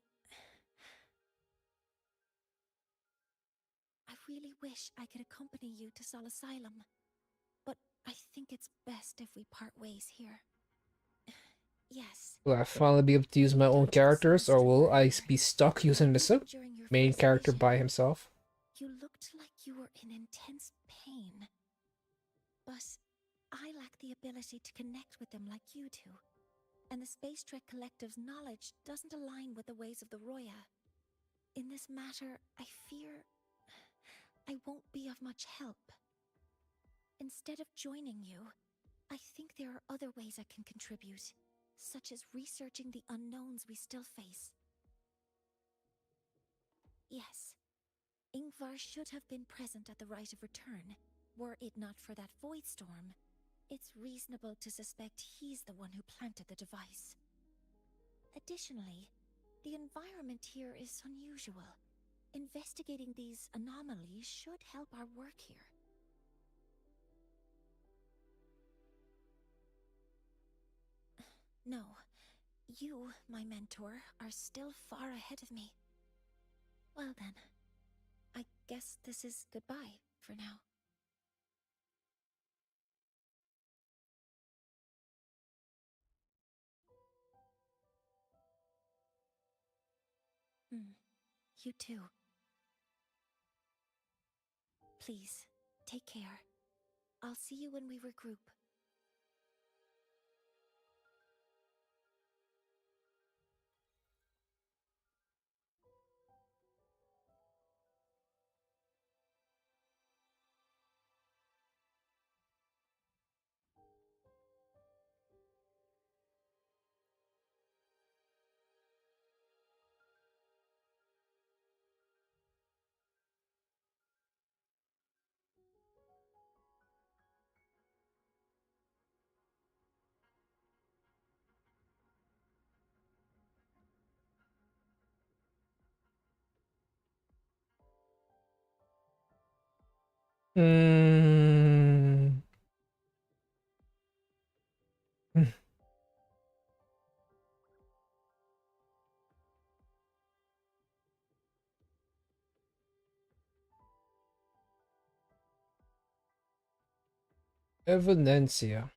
really wish I could accompany you to Sol Asylum, but I think it's best if we part ways here. Yes. Will I finally be able to use my own characters, or will I be stuck using the main character by himself? You looked like you were in intense pain. But I lack the ability to connect with them like you do. And the Space Trek Collective's knowledge doesn't align with the ways of the Roya. In this matter, I fear I won't be of much help. Instead of joining you, I think there are other ways I can contribute, such as researching the unknowns we still face. Yes, Ingvar should have been present at the rite of return, were it not for that void storm. It's reasonable to suspect he's the one who planted the device. Additionally, the environment here is unusual. Investigating these anomalies should help our work here. No, you, my mentor, are still far ahead of me. Well then, I guess this is goodbye for now. You too. Please, take care. I'll see you when we regroup. Hmm. Evidencia.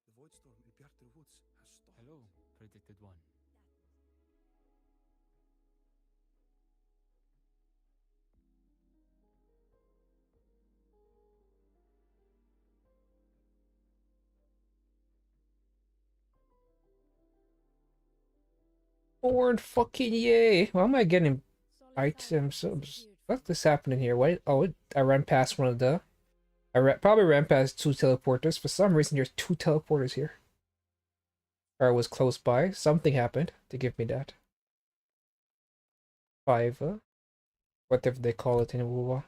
The void storm in Bjartur Woods has stopped. Hello, predicted one. Lord fucking yay! Why am I getting item subs? What's this happening here? Why? Oh, I ran past one of the. Probably ran past two teleporters. For some reason, there's two teleporters here. Or I was close by. Something happened to give me that. Five. Whatever they call it in WoW.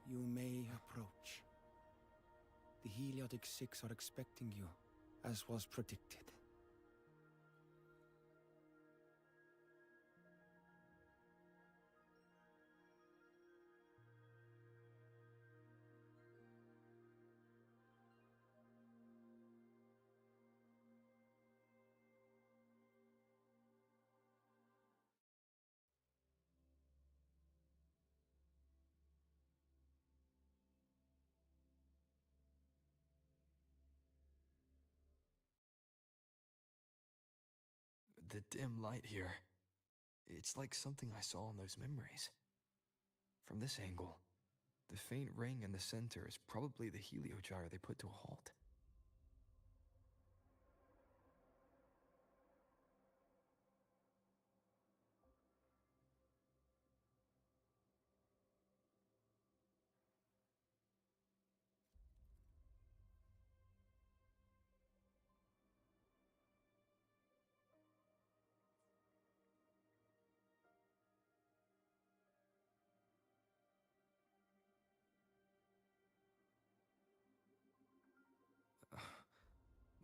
You may approach. The Heliotic Six are expecting you, as was predicted. The dim light here. It's like something I saw in those memories. From this angle, the faint ring in the center is probably the heliogyre they put to a halt.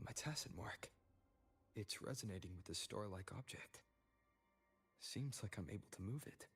My tacit mark. It's resonating with the star-like object. Seems like I'm able to move it.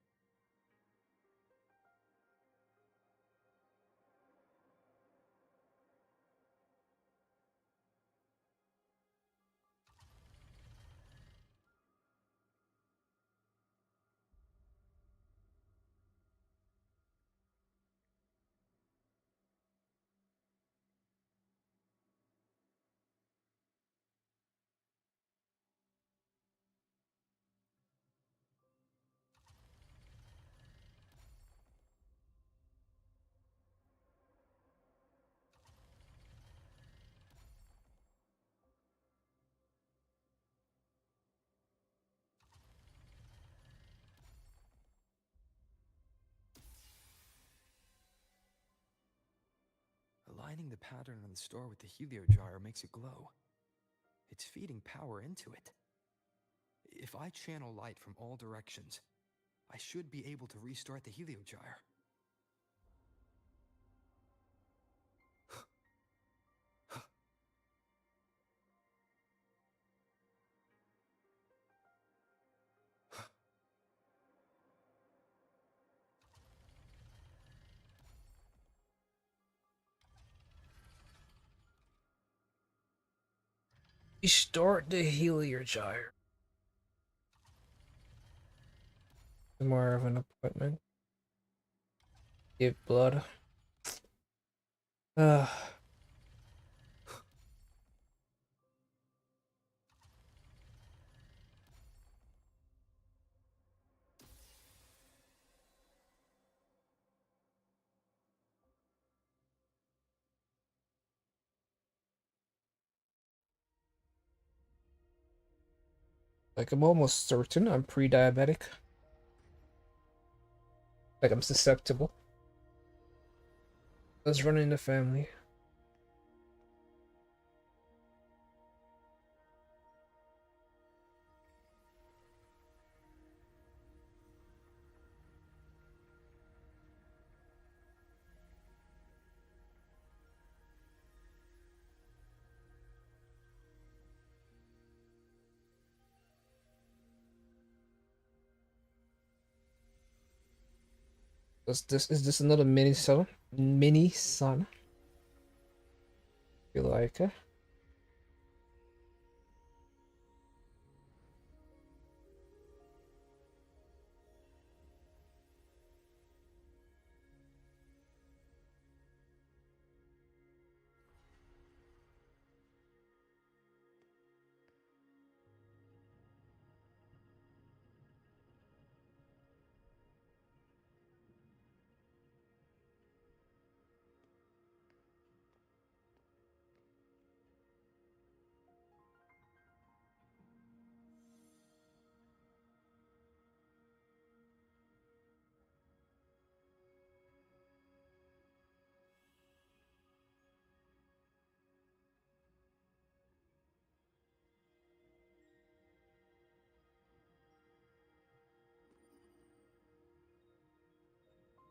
Aligning the pattern on the star with the heliogyre makes it glow. It's feeding power into it. If I channel light from all directions, I should be able to restart the heliogyre. Restart the heliogyre. More of an appointment. Give blood. Like, I'm almost certain I'm pre-diabetic. Like, I'm susceptible. Let's run in the family. Is this another mini sun? Mini sun? Feel like it.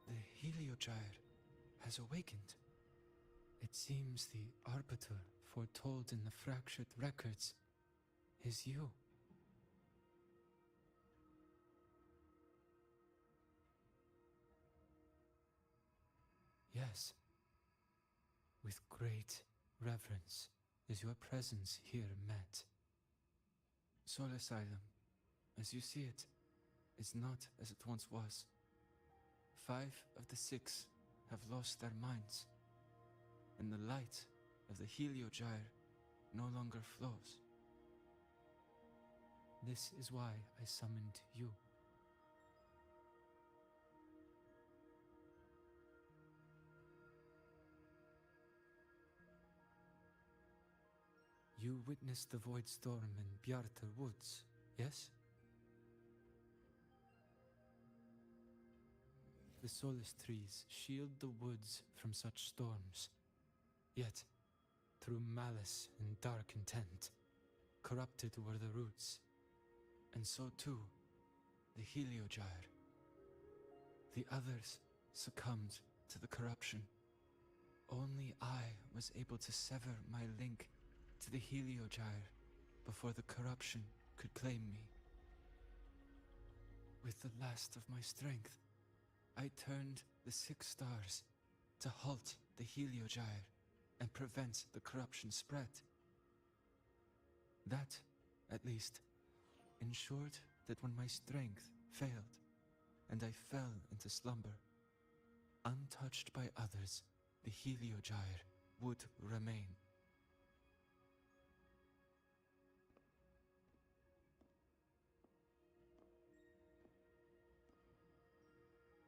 The heliogyre has awakened. It seems the arbiter foretold in the fractured records is you. Yes. With great reverence is your presence here met. Soul Asylum, as you see it, is not as it once was. 5 of the 6 have lost their minds, and the light of the heliogyre no longer flows. This is why I summoned you. You witnessed the void storm in Bjartar Woods, yes? The solace trees shield the woods from such storms. Yet, through malice and dark intent, corrupted were the roots. And so too, the heliogyre. The others succumbed to the corruption. Only I was able to sever my link to the heliogyre before the corruption could claim me. With the last of my strength, I turned the 6 stars to halt the heliogyre and prevent the corruption spread. That, at least, ensured that when my strength failed and I fell into slumber, untouched by others, the heliogyre would remain.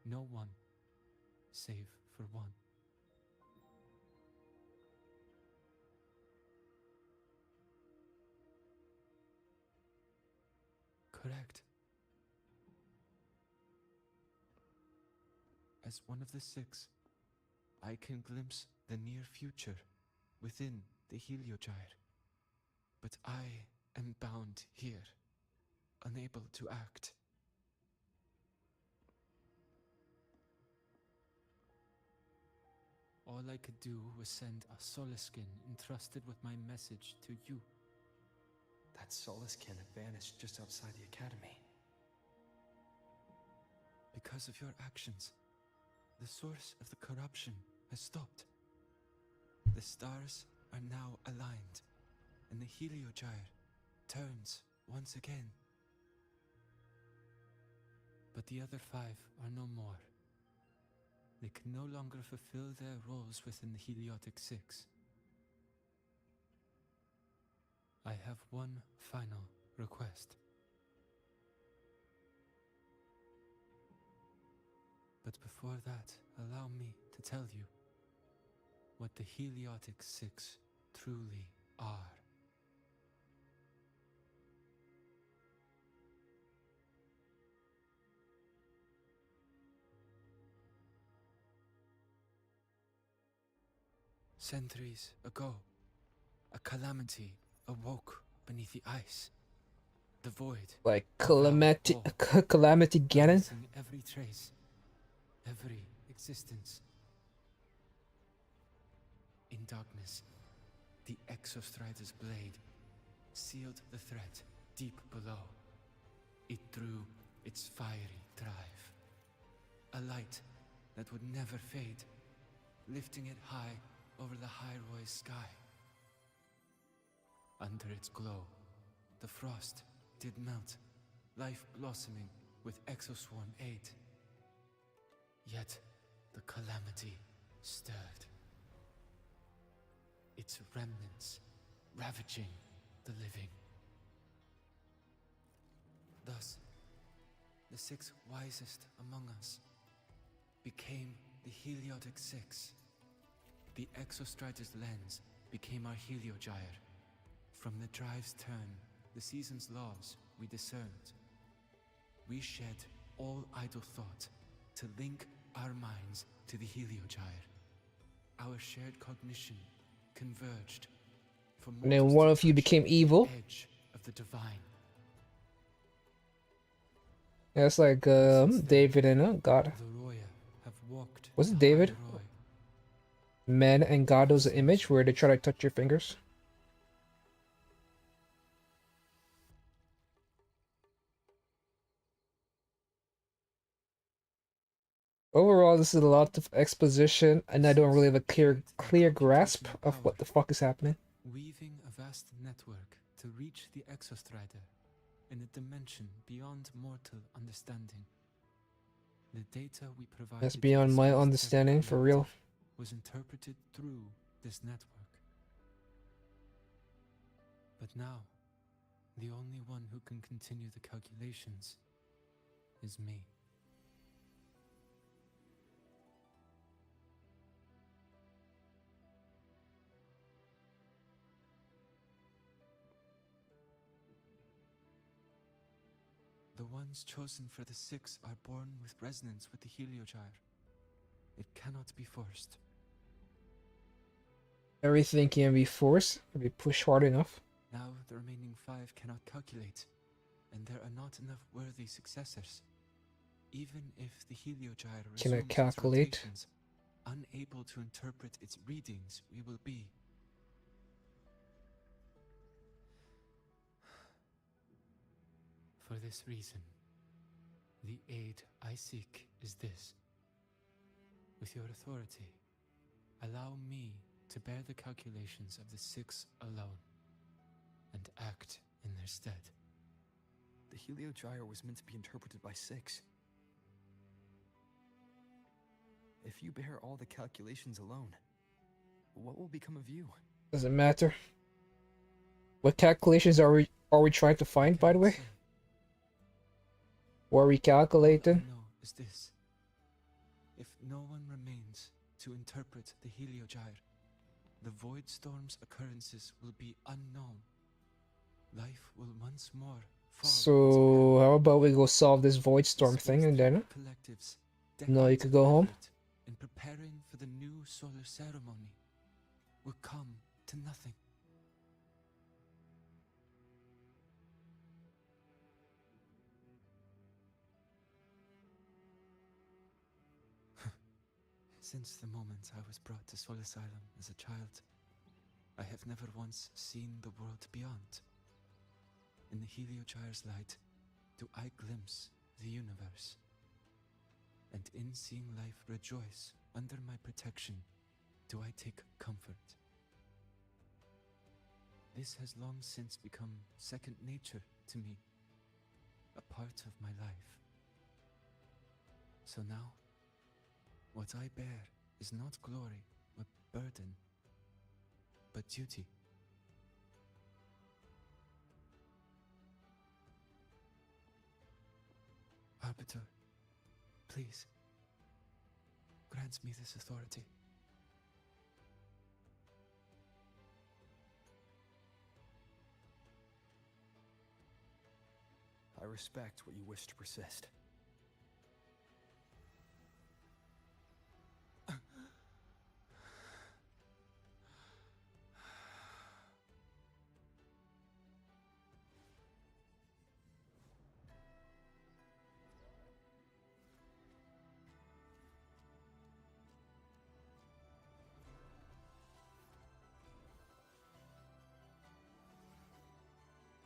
No one, save for one. Correct. As one of the 6, I can glimpse the near future within the Heliogyre. But I am bound here, unable to act. All I could do was send a Soliskin entrusted with my message to you. That Soliskin vanished just outside the academy. Because of your actions, the source of the corruption has stopped. The stars are now aligned, and the Heliogyre turns once again. But the other 5 are no more. They can no longer fulfill their roles within the Heliotic Six. I have one final request. But before that, allow me to tell you what the Heliotic Six truly are. Centuries ago, a calamity awoke beneath the ice. The void. Like Calamity Ganon? Every trace, every existence. In darkness, the Exostrider's blade sealed the threat deep below. It drew its fiery drive. A light that would never fade, lifting it high over the Hyrule sky. Under its glow, the frost did melt, life blossoming with Exoswarm aid. Yet the calamity stirred, its remnants ravaging the living. Thus, the 6 wisest among us became the Heliotic Six. The Exostrider's lens became our Heliogyre. From the drive's turn, the season's laws we discerned. We shed all idle thought to link our minds to the Heliogyre. Our shared cognition converged. And then one of you became evil. Edge of the divine. Yeah, it's like David and God. Was it David? Man and God was an image where they try to touch your fingers. Overall, this is a lot of exposition, and I don't really have a clear grasp of what the fuck is happening. Weaving a vast network to reach the Exostrider in a dimension beyond mortal understanding. The data we provided That's beyond my understanding, for real. Was interpreted through this network. But now, the only one who can continue the calculations is me. The ones chosen for the 6 are born with resonance with the Heliogyre. It cannot be forced. Everything can be forced, can be pushed hard enough. Now the remaining 5 cannot calculate, and there are not enough worthy successors. Even if the Heliogyre resumes its calculate? rotations, unable to interpret its readings, we will be. For this reason, the aid I seek is this. With your authority, allow me to bear the calculations of the 6 alone, and act in their stead. The Heliogyre was meant to be interpreted by 6. If you bear all the calculations alone, what will become of you? Doesn't matter. What calculations are we trying to find, by the way? What are we calculating? All I know is this. If no one remains to interpret the Heliogyre, the Void Storm's occurrences will be unknown. Life will once more fall. So how about we go solve this Void Storm thing and then? No, you could go home. in preparing for the new solar ceremony will come to nothing. Since the moment I was brought to Soul Asylum as a child, I have never once seen the world beyond. In the Heliogyre's light, do I glimpse the universe. And in seeing life rejoice under my protection, do I take comfort. This has long since become second nature to me, a part of my life. So now, what I bear is not glory or burden, but duty. Arbiter, please, grant me this authority. I respect what you wish to persist.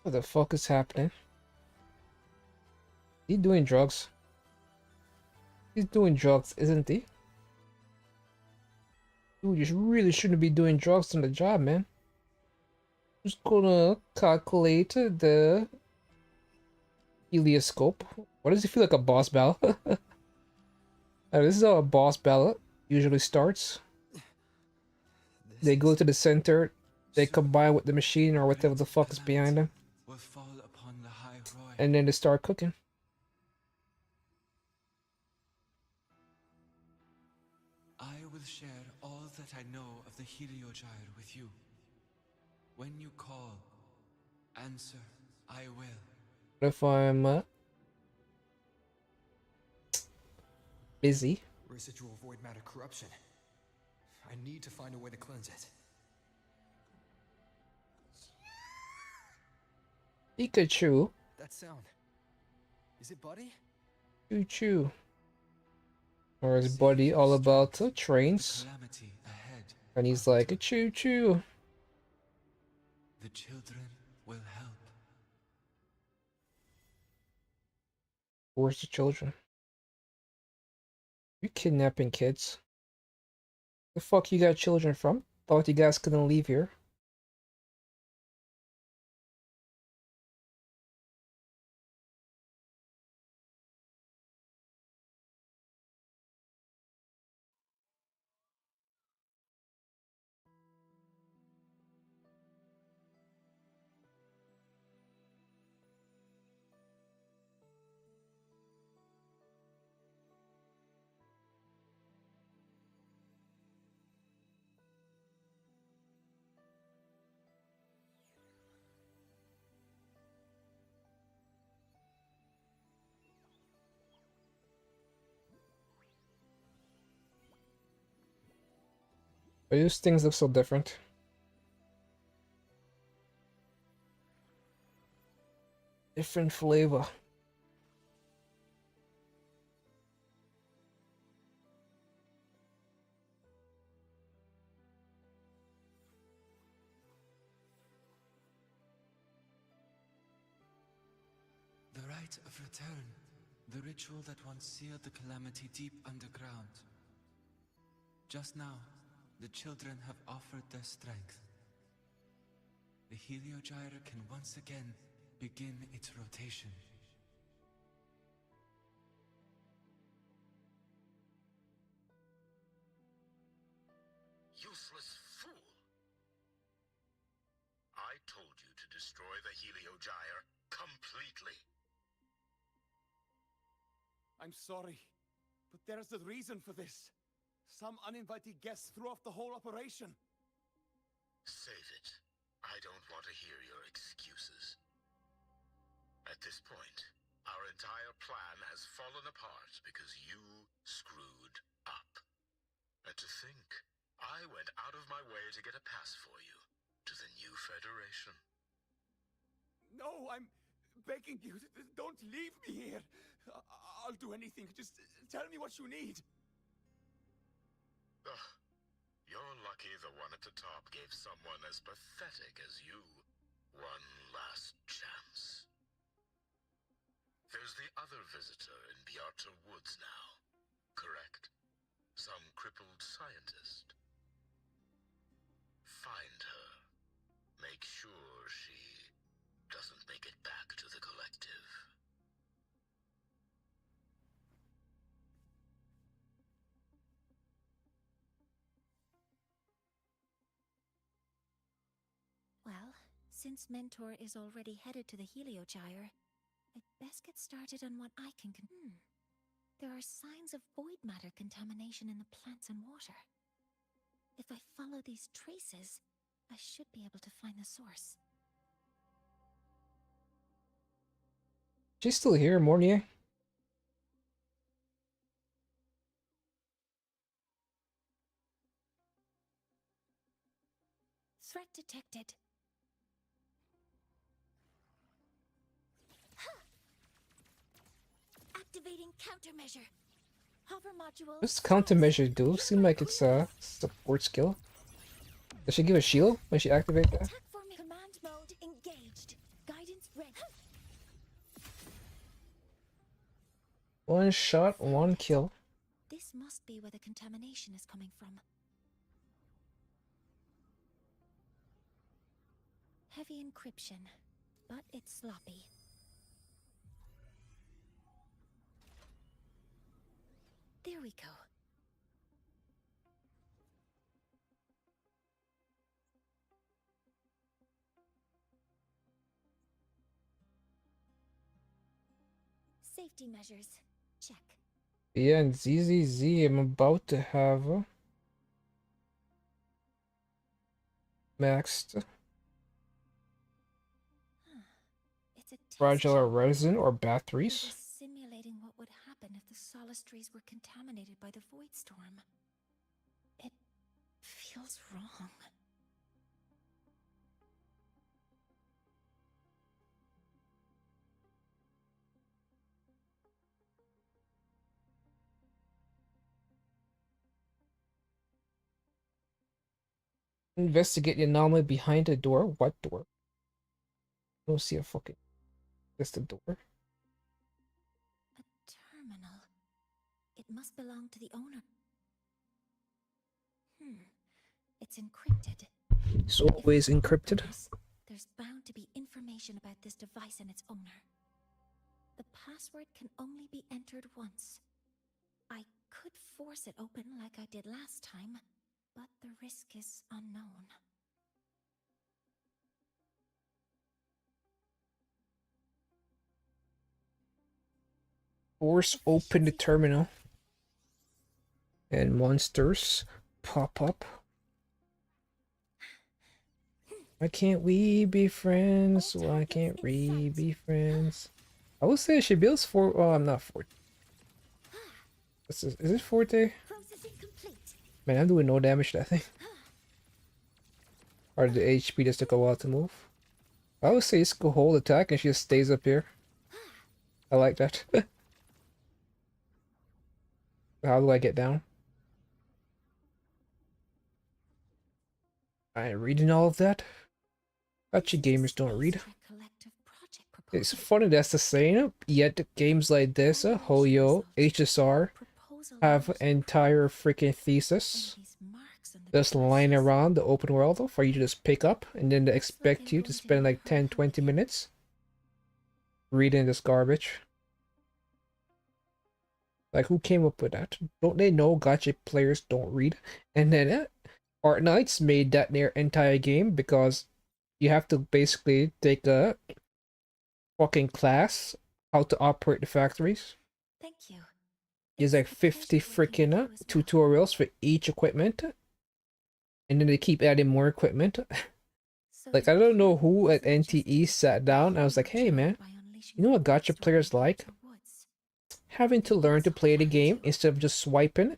What the fuck is happening? He's doing drugs. He's doing drugs, isn't he? Dude, you really shouldn't be doing drugs on the job, man. Just gonna calculate the helioscope. Why does it feel like a boss battle? This is how a boss battle usually starts. They go to the center, they combine with the machine or whatever the fuck is behind them, and then they start cooking. I will share all that I know of the Heliogyre with you. When you call, answer, I will. What if I'm busy? Residual void matter corruption. I need to find a way to cleanse it. Pikachu. That sound. Is it Buddy? Choo choo. Or is Buddy all about trains? And he's like a choo choo. The children will help. Where's the children? You kidnapping kids? The fuck you got children from? Thought you guys couldn't leave here. Why do these things look so different? Different flavor. The rite of return. The ritual that once sealed the calamity deep underground. Just now, the children have offered their strength. The Heliogyre can once again begin its rotation. Useless fool! I told you to destroy the Heliogyre completely. I'm sorry, but there's a reason for this. Some uninvited guests threw off the whole operation. Save it. I don't want to hear your excuses. At this point, our entire plan has fallen apart because you screwed up. And to think, I went out of my way to get a pass for you to the new Federation. No, I'm begging you, don't leave me here. I'll do anything. Just tell me what you need. Ugh. You're lucky the one at the top gave someone as pathetic as you one last chance. There's the other visitor in the Outer Woods now, correct? Some crippled scientist. Find her. Make sure she doesn't make it back to the collective. Well, since Mentor is already headed to the Heliogyre, I'd best get started on what I can There are signs of void matter contamination in the plants and water. If I follow these traces, I should be able to find the source. She's still here, Mornier. Threat detected. Activating countermeasure. Hover module. What's countermeasure do? Seem like it's a support skill. Does she give a shield when she activates that? Attack for me. Command mode engaged. Guidance ready. One shot, one kill. This must be where the contamination is coming from. Heavy encryption, but it's sloppy. There we go. Safety measures. Check. Yeah, and ZZZ, I'm about to have maxed It's a fragile resin or batteries. It is simulating what would happen if the solistries were contaminated by the void storm. It feels wrong. Investigate the anomaly behind the door. What door? I don't see a fucking... That's the door. A terminal. It must belong to the owner. It's encrypted. It's always encrypted. There's bound to be information about this device and its owner. The password can only be entered once. I could force it open like I did last time, but the risk is unknown. Force open the terminal. And monsters pop up. Why can't we be friends? Why can't we be friends? I would say she builds for... Oh, I'm not Forte. Is it Forte? Man, I'm doing no damage to that thing. Or the HP just took a while to move. I would say it's go hold attack and she just stays up here. I like that. How do I get down? I ain't reading all of that. Gotcha, gamers don't read. It's funny that's the saying, yet games like this, Hoyo, HSR, have entire freaking thesis just lying around the open world for you to just pick up, and then they expect you to spend like 10-20 minutes reading this garbage. Like, who came up with that? Don't they know gacha players don't read? And then Art Knights made that their entire game because you have to basically take a fucking class how to operate the factories. Thank you. There's like 50 freaking tutorials for each equipment. And then they keep adding more equipment. Like, I don't know who at NTE sat down and I was like, hey man, you know what gacha players like? Having to learn to play the game instead of just swiping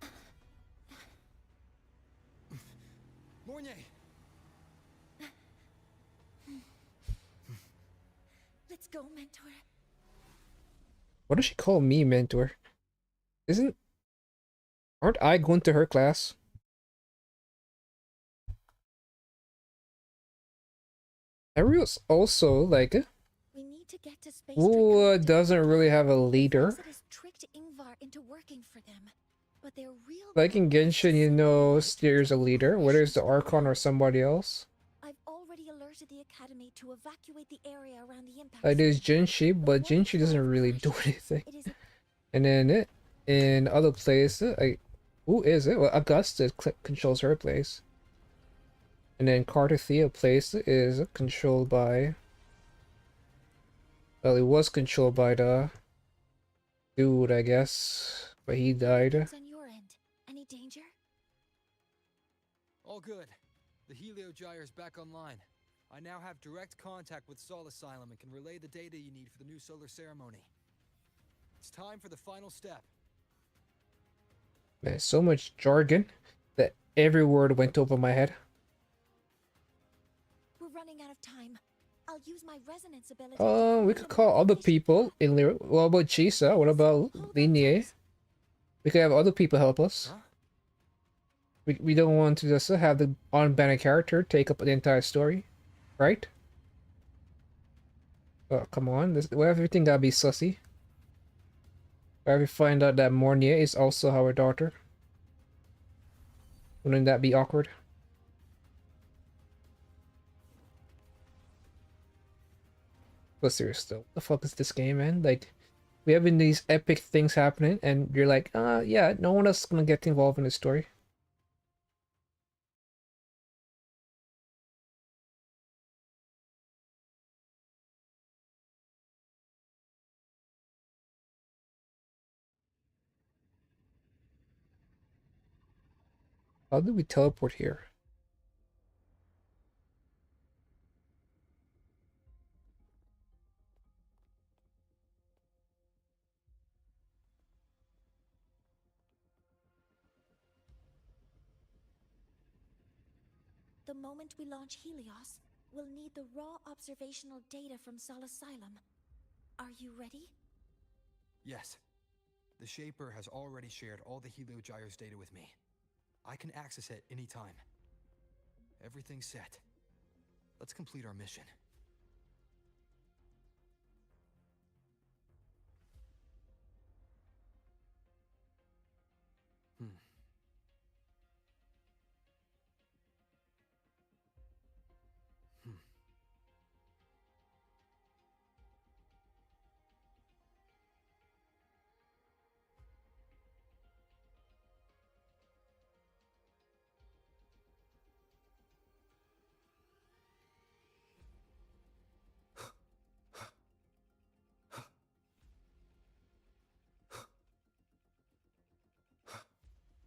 go, Mentor. What does she call me, Mentor? Aren't I going to her class? Ariel's also like We need to get to Space who doesn't really have a leader. Tricked Ingvar into working for them, but their real Like in Genshin, you know, there's a leader, whether it's the Archon or somebody else. I've already alerted the Academy to evacuate the area around the impact. Like there's Jinshi, but Jinshi doesn't really do anything. And then in other places, who is it? Well, Augusta controls her place. And then Cartathea place is controlled by... Well, it was controlled by the dude, I guess. But he died. On your end. Any danger? All good. The Heliogyre's back online. I now have direct contact with Sol Asylum and can relay the data you need for the new solar ceremony. It's time for the final step. Man, so much jargon that every word went over my head. We're running out of time. I'll use my resonance ability. We could call other people in Lyra. What about Chisa? What about Linie? We could have other people help us. Huh? We don't want to just have the unbanned character take up the entire story, right? Oh, come on. Everything gotta be sussy. Where we find out that Mornia is also our daughter. Wouldn't that be awkward? But seriously, what the fuck is this game, man? Like, we having these epic things happening, and you're like, yeah, no one else is gonna get involved in the story. How do we teleport here? The moment we launch Helios, we'll need the raw observational data from Sol Asylum. Are you ready? Yes. The Shaper has already shared all the Heliogyre's data with me. I can access it anytime. Everything's set. Let's complete our mission.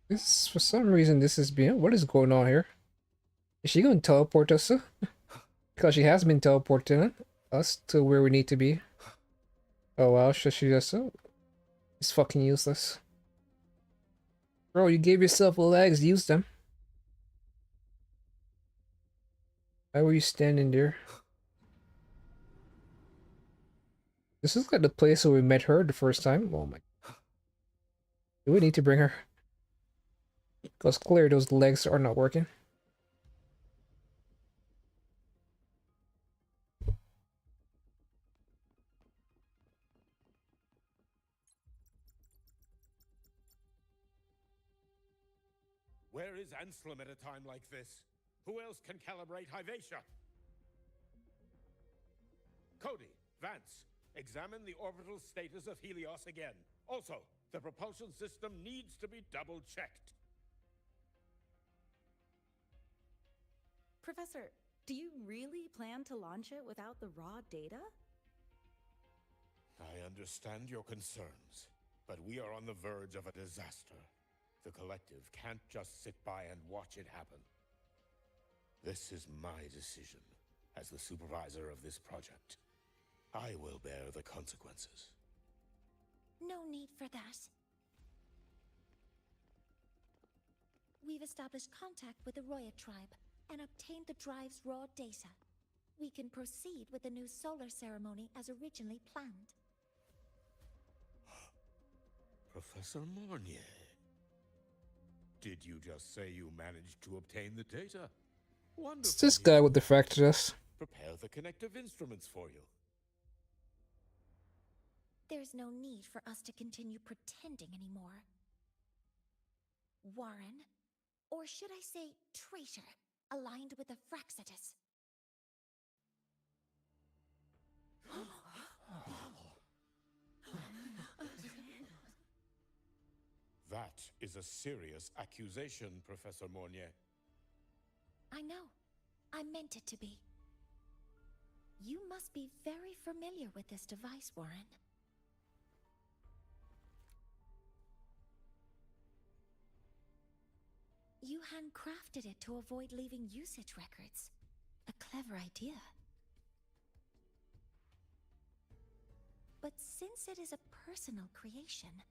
This, for some reason, this is being... What is going on here? Is she going to teleport us? Because she has been teleporting us to where we need to be. Oh wow, should she just... It's fucking useless. Bro, you gave yourself legs, use them. Why were you standing there? This is like the place where we met her the first time. Oh my... Do we need to bring her? Because clearly those legs are not working. Where is Anselm at a time like this? Who else can calibrate Hyvatia? Cody, Vance, examine the orbital status of Helios again. Also, the propulsion system needs to be double-checked. Professor, do you really plan to launch it without the raw data? I understand your concerns, but we are on the verge of a disaster. The Collective can't just sit by and watch it happen. This is my decision as the supervisor of this project. I will bear the consequences. No need for that. We've established contact with the Roya tribe and obtained the drive's raw data. we can proceed with the new solar ceremony as originally planned. Professor Mornier. Did you just say you managed to obtain the data? Wonderful. It's this guy with the fractures. Prepare the connective instruments for you. There's no need for us to continue pretending anymore. Warren, or should I say traitor, aligned with the Fraxitus. That is a serious accusation, Professor Mornier. I know. I meant it to be. You must be very familiar with this device, Warren. You handcrafted it to avoid leaving usage records. A clever idea. But since it is a personal creation,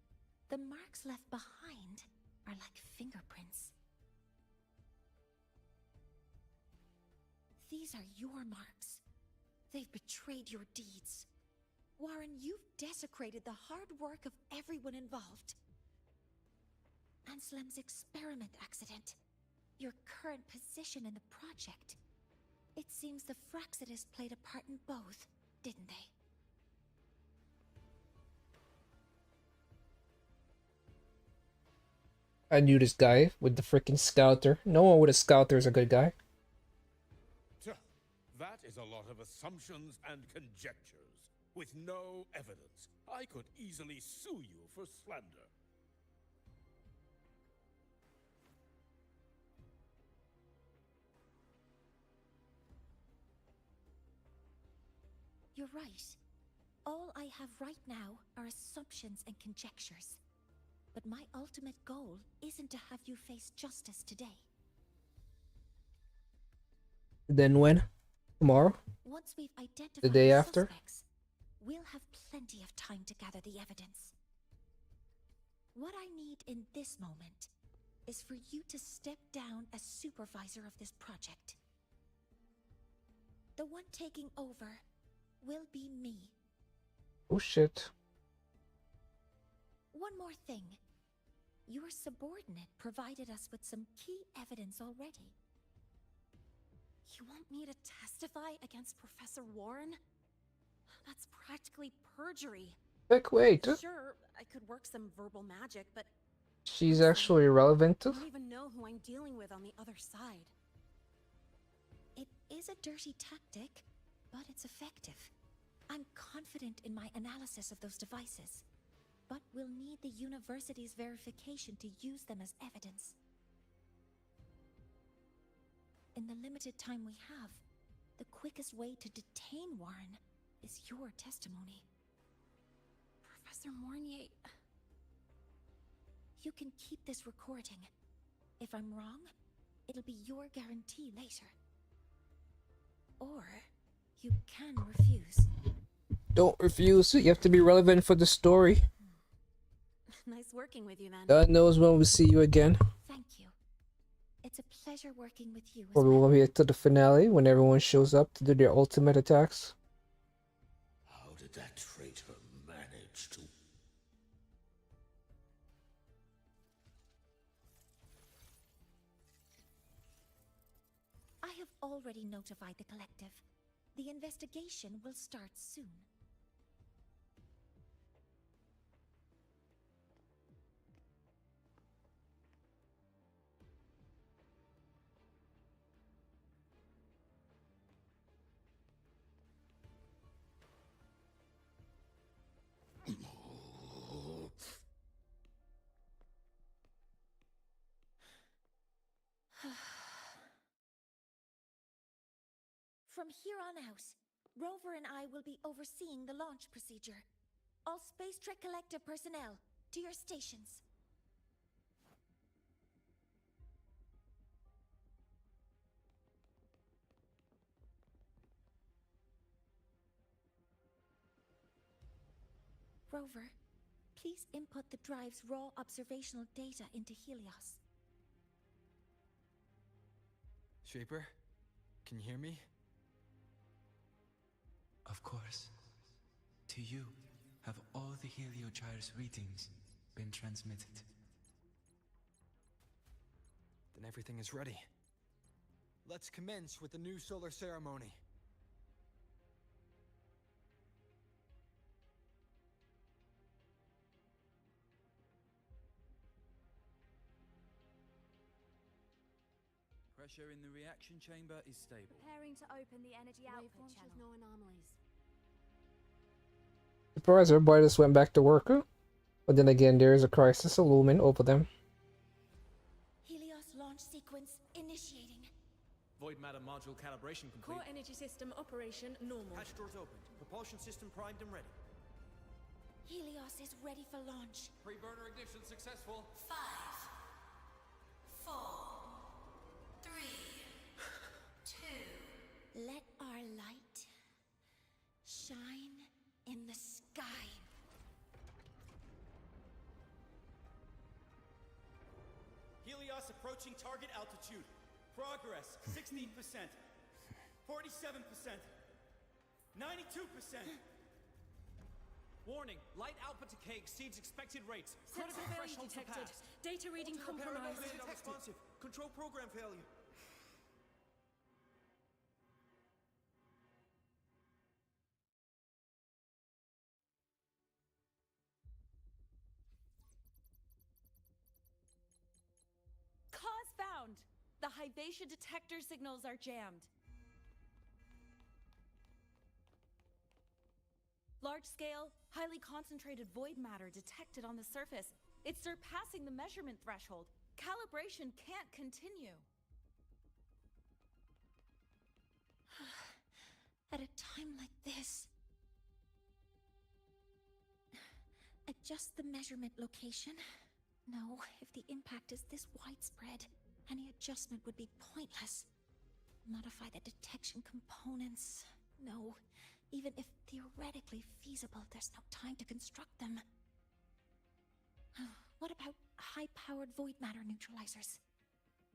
the marks left behind are like fingerprints. These are your marks. They've betrayed your deeds. Warren, you've desecrated the hard work of everyone involved. Anselm's experiment accident, your current position in the project. It seems the Fraxitus played a part in both, didn't they? I knew this guy with the freaking scouter. No one with a scouter is a good guy. That is a lot of assumptions and conjectures, with no evidence. I could easily sue you for slander. You're right. All I have right now are assumptions and conjectures. But my ultimate goal isn't to have you face justice today. Then when? Tomorrow? Once we've identified the day after? Suspects, we'll have plenty of time to gather the evidence. What I need in this moment is for you to step down as supervisor of this project. The one taking over will be me. Oh shit. One more thing. Your subordinate provided us with some key evidence already. You want me to testify against Professor Warren? That's practically perjury. Like, wait. Sure, I could work some verbal magic, but She's actually relevant. I don't even know who I'm dealing with on the other side. It is a dirty tactic, but it's effective. I'm confident in my analysis of those devices, but we'll need the university's verification to use them as evidence. In the limited time we have, the quickest way to detain Warren is your testimony. Professor Mornier... You can keep this recording. If I'm wrong, it'll be your guarantee later. Or you can refuse. Don't refuse. You have to be relevant for the story. Nice working with you then. God knows when we'll see you again. Thank you. It's a pleasure working with you as Probably well. we'll get to the finale when everyone shows up to do their ultimate attacks. How did that traitor manage to... I have already notified the collective. The investigation will start soon. From here on out, Rover and I will be overseeing the launch procedure. All Space Trek Collective personnel, to your stations. Rover, please input the drive's raw observational data into Helios. Shaper, can you hear me? Of course. To you, have all the Heliogyre's readings been transmitted? Then everything is ready. Let's commence with the new solar ceremony. Pressure in the reaction chamber is stable. Preparing to open the energy output channel. No anomalies. Surprised everybody just went back to work, huh? But then again, there is a crisis looming over them. Helios launch sequence initiating. Void matter module calibration complete. Core energy system operation normal. Hatch doors opened. Propulsion system primed and ready. Helios is ready for launch. Pre-burner ignition successful. 5, 4, 3, 2. Let our light shine in the sky. Helios approaching target altitude. Progress 16%, 47%, 92%. Warning, light output decay exceeds expected rates. Critical failure detected. Data reading compromised. Unresponsive. Control program failure. Cause found! The Hyvatia detector signals are jammed. Large-scale, highly concentrated void matter detected on the surface. It's surpassing the measurement threshold. Calibration can't continue. At a time like this... Adjust the measurement location. No, if the impact is this widespread, any adjustment would be pointless. Modify the detection components. No, even if theoretically feasible, there's no time to construct them. What about high-powered void matter neutralizers?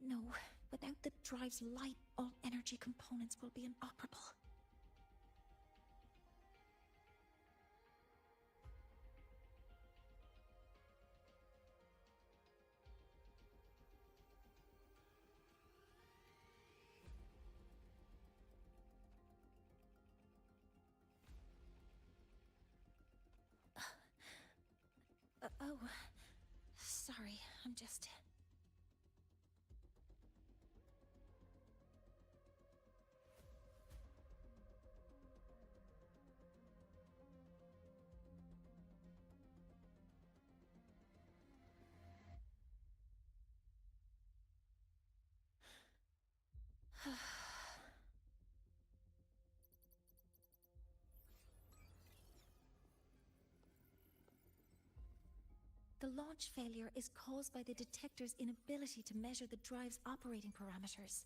No, without the drive's light, all energy components will be inoperable. Oh, sorry, I'm just... The launch failure is caused by the detector's inability to measure the drive's operating parameters.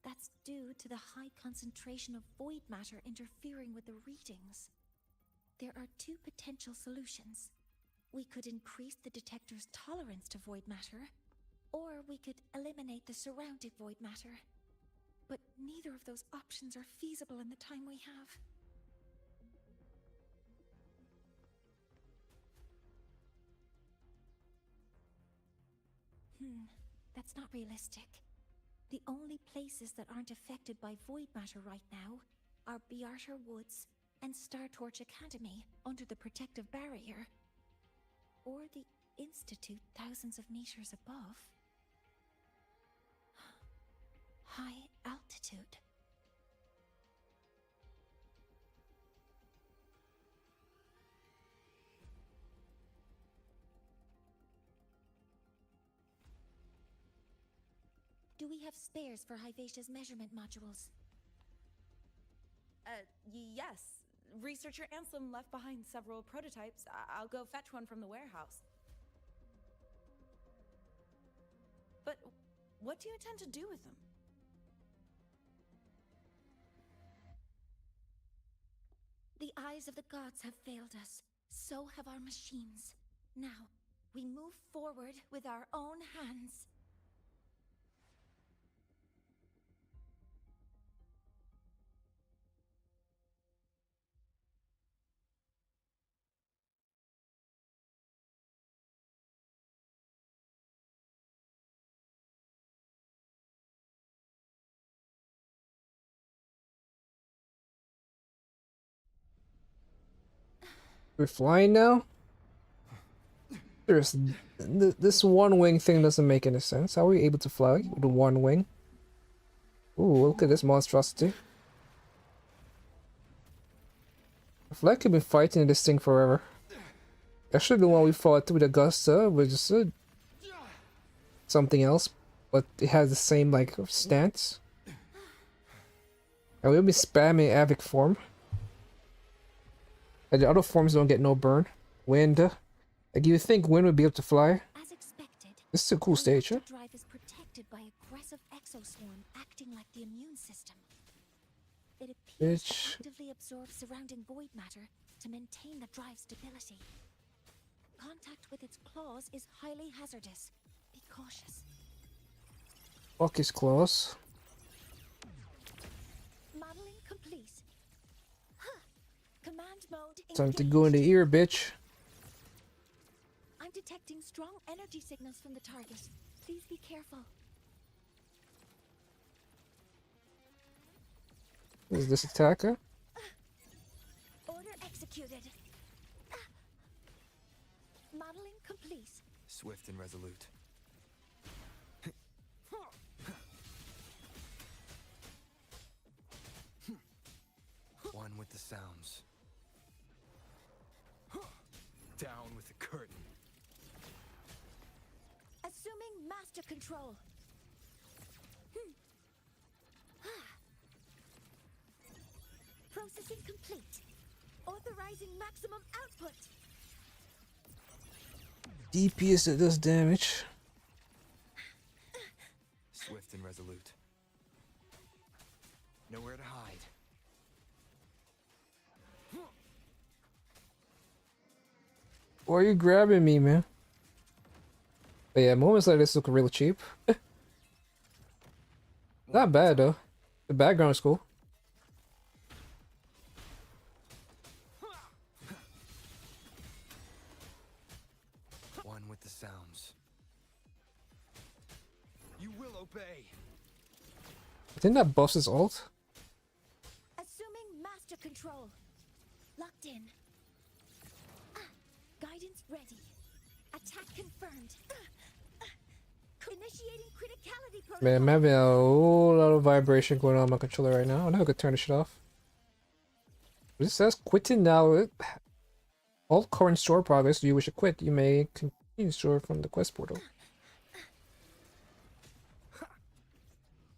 That's due to the high concentration of void matter interfering with the readings. There are two potential solutions. We could increase the detector's tolerance to void matter, or we could eliminate the surrounding void matter. But neither of those options are feasible in the time we have. That's not realistic. The only places that aren't affected by void matter right now are Bearter Woods and Star Torch Academy under the protective barrier. Or the Institute thousands of meters above. High altitude. Do we have spares for Hyvatia's measurement modules? Yes. Researcher Ansem left behind several prototypes. I'll go fetch one from the warehouse. But what do you intend to do with them? The eyes of the gods have failed us. So have our machines. Now, we move forward with our own hands. We're flying now? There's this one wing thing doesn't make any sense. How are we able to fly with one wing? Ooh, look at this monstrosity. I feel like I've been fighting this thing forever. Actually, the one we fought with Augusta was just something else, but it has the same like stance. And we'll be spamming Avic form. And the other forms don't get no burn. Wind. Like you think wind would be able to fly? As expected, this is a cool stage, huh? The drive is protected by aggressive exoswarm acting like the immune system. It appears to actively absorb surrounding void matter to maintain the drive's stability. Contact with its claws is highly hazardous. Be cautious. Fuck his claws. Modeling complete. Command mode engaged. Time to go in the ear, bitch. I'm detecting strong energy signals from the target. Please be careful. Is this attacker? Order executed. Modeling complete. Swift and resolute. One with the sounds. Down with the curtain. Assuming master control. Processing complete. Authorizing maximum output. DPS that does damage. Swift and resolute. Nowhere to hide. Why are you grabbing me, man? But yeah, moments like this look really cheap. Not bad though. The background is cool. One with the sounds. You will obey. I think that buffs his ult. Assuming master control. Locked in. Guidance ready. Attack confirmed. Initiating criticality protocol. Man, I'm having a whole lot of vibration going on my controller right now. I know I could turn this shit off. This says quitting now. All current store progress. Do you wish to quit? You may continue store from the quest portal.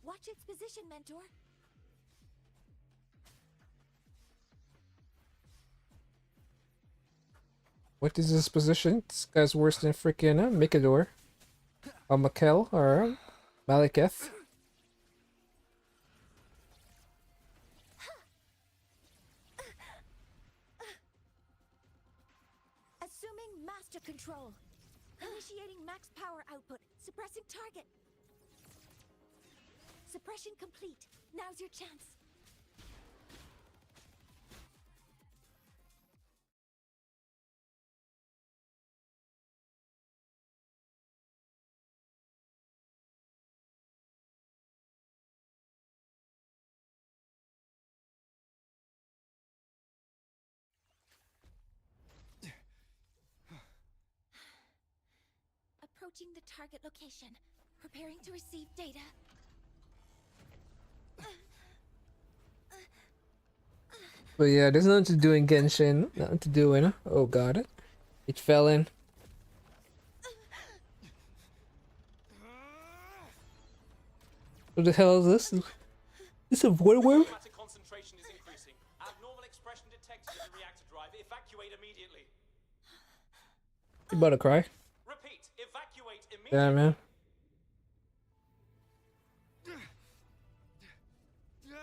Watch its position, mentor. What is this position? This guy's worse than freaking Mikador. Or Makel or Maliketh. Assuming master control. Initiating max power output. Suppressing target. Suppression complete. Now's your chance. Approaching the target location. Preparing to receive data. But yeah, there's nothing to do in Genshin. Nothing to do in. Oh god. It fell in. What the hell is this? This a void worm? Concentration is increasing. Abnormal expression detected in the reactor drive. Evacuate immediately. You about to cry? Repeat, evacuate immediately. Yeah, man.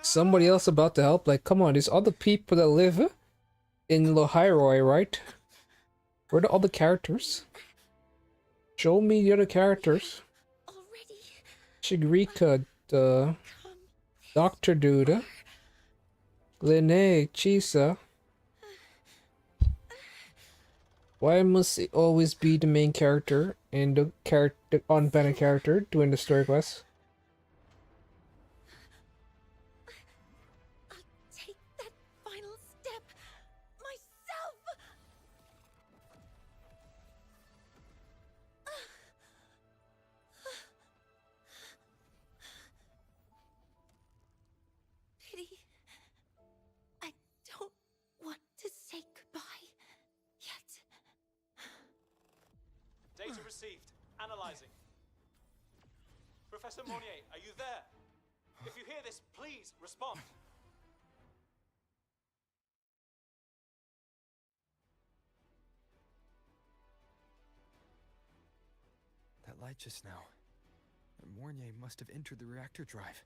Somebody else about to help? Like, come on, there's other people that live in Lohyroi, right? Where are the other characters? Show me the other characters. Shigrika, the Doctor Dude, Linnea, Chisa. Why must it always be the main character and the unbanned character doing the story quest? Take that final step myself. received. Analyzing. Professor Monnier, are you there? If you hear this, please respond. That light just now. Mornier must have entered the reactor drive.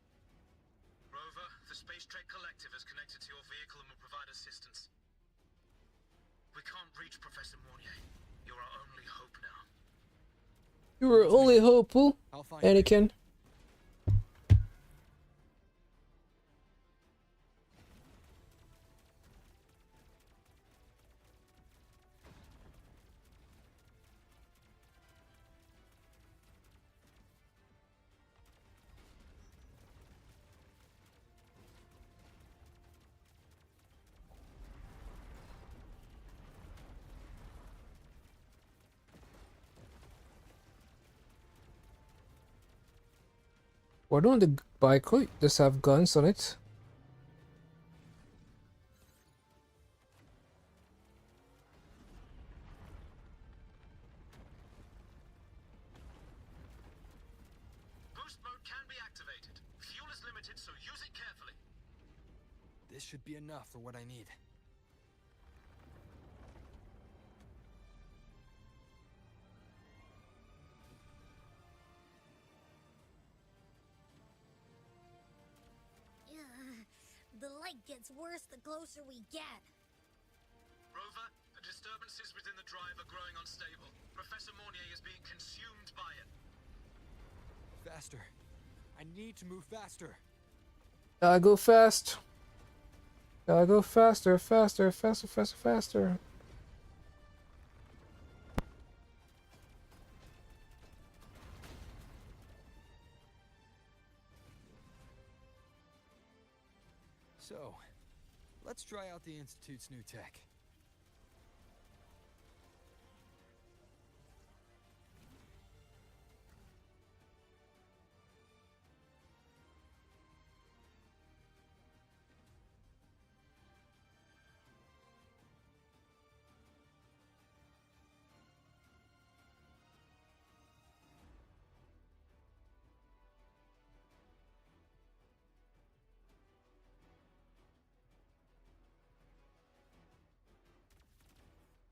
Rover, the Space Trek Collective has connected to your vehicle and will provide assistance. We can't reach Professor Mornier. You're our only hope now. You were only hopeful, Anakin. Why don't the bike just have guns on it? Boost mode can be activated. Fuel is limited, so use it carefully. This should be enough for what I need. The light gets worse the closer we get. Rover, the disturbances within the drive are growing unstable. Professor Mornier is being consumed by it. Faster. I need to move faster. Gotta go fast. Gotta go faster, faster, faster, faster, faster. So, let's try out the Institute's new tech.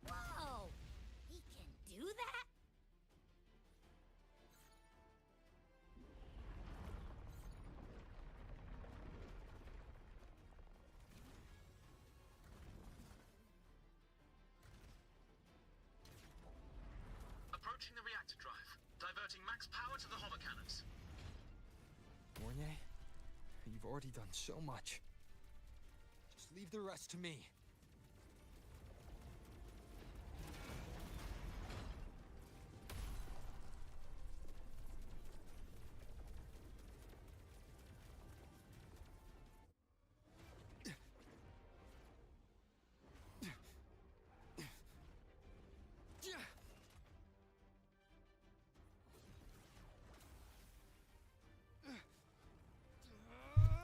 Whoa! He can do that? Approaching the reactor drive, diverting max power to the hover cannons. Mornier, you've already done so much. Just leave the rest to me.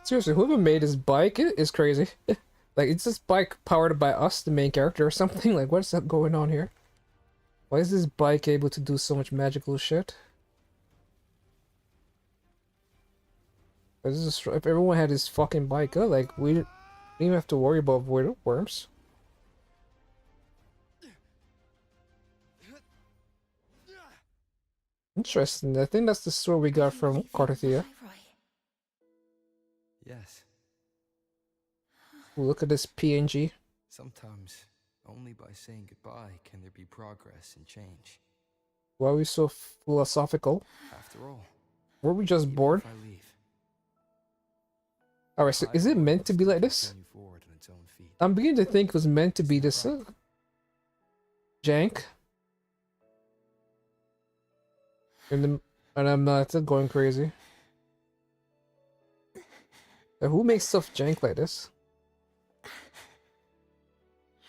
Seriously, whoever made this bike is crazy. Like, it's this bike powered by us, the main character, or something? Like, what's up going on here? Why is this bike able to do so much magical shit? If everyone had this fucking bike, like, we didn't even have to worry about void worms. Interesting. I think that's the story we got from Carthia. Yes. Ooh, look at this PNG. Sometimes, only by saying goodbye can there be progress and change. Why are we so philosophical? After all, were we just bored? Alright, so is it meant to be like this? I'm beginning to think it was meant to be this jank. And I'm not going crazy. Who makes stuff jank like this?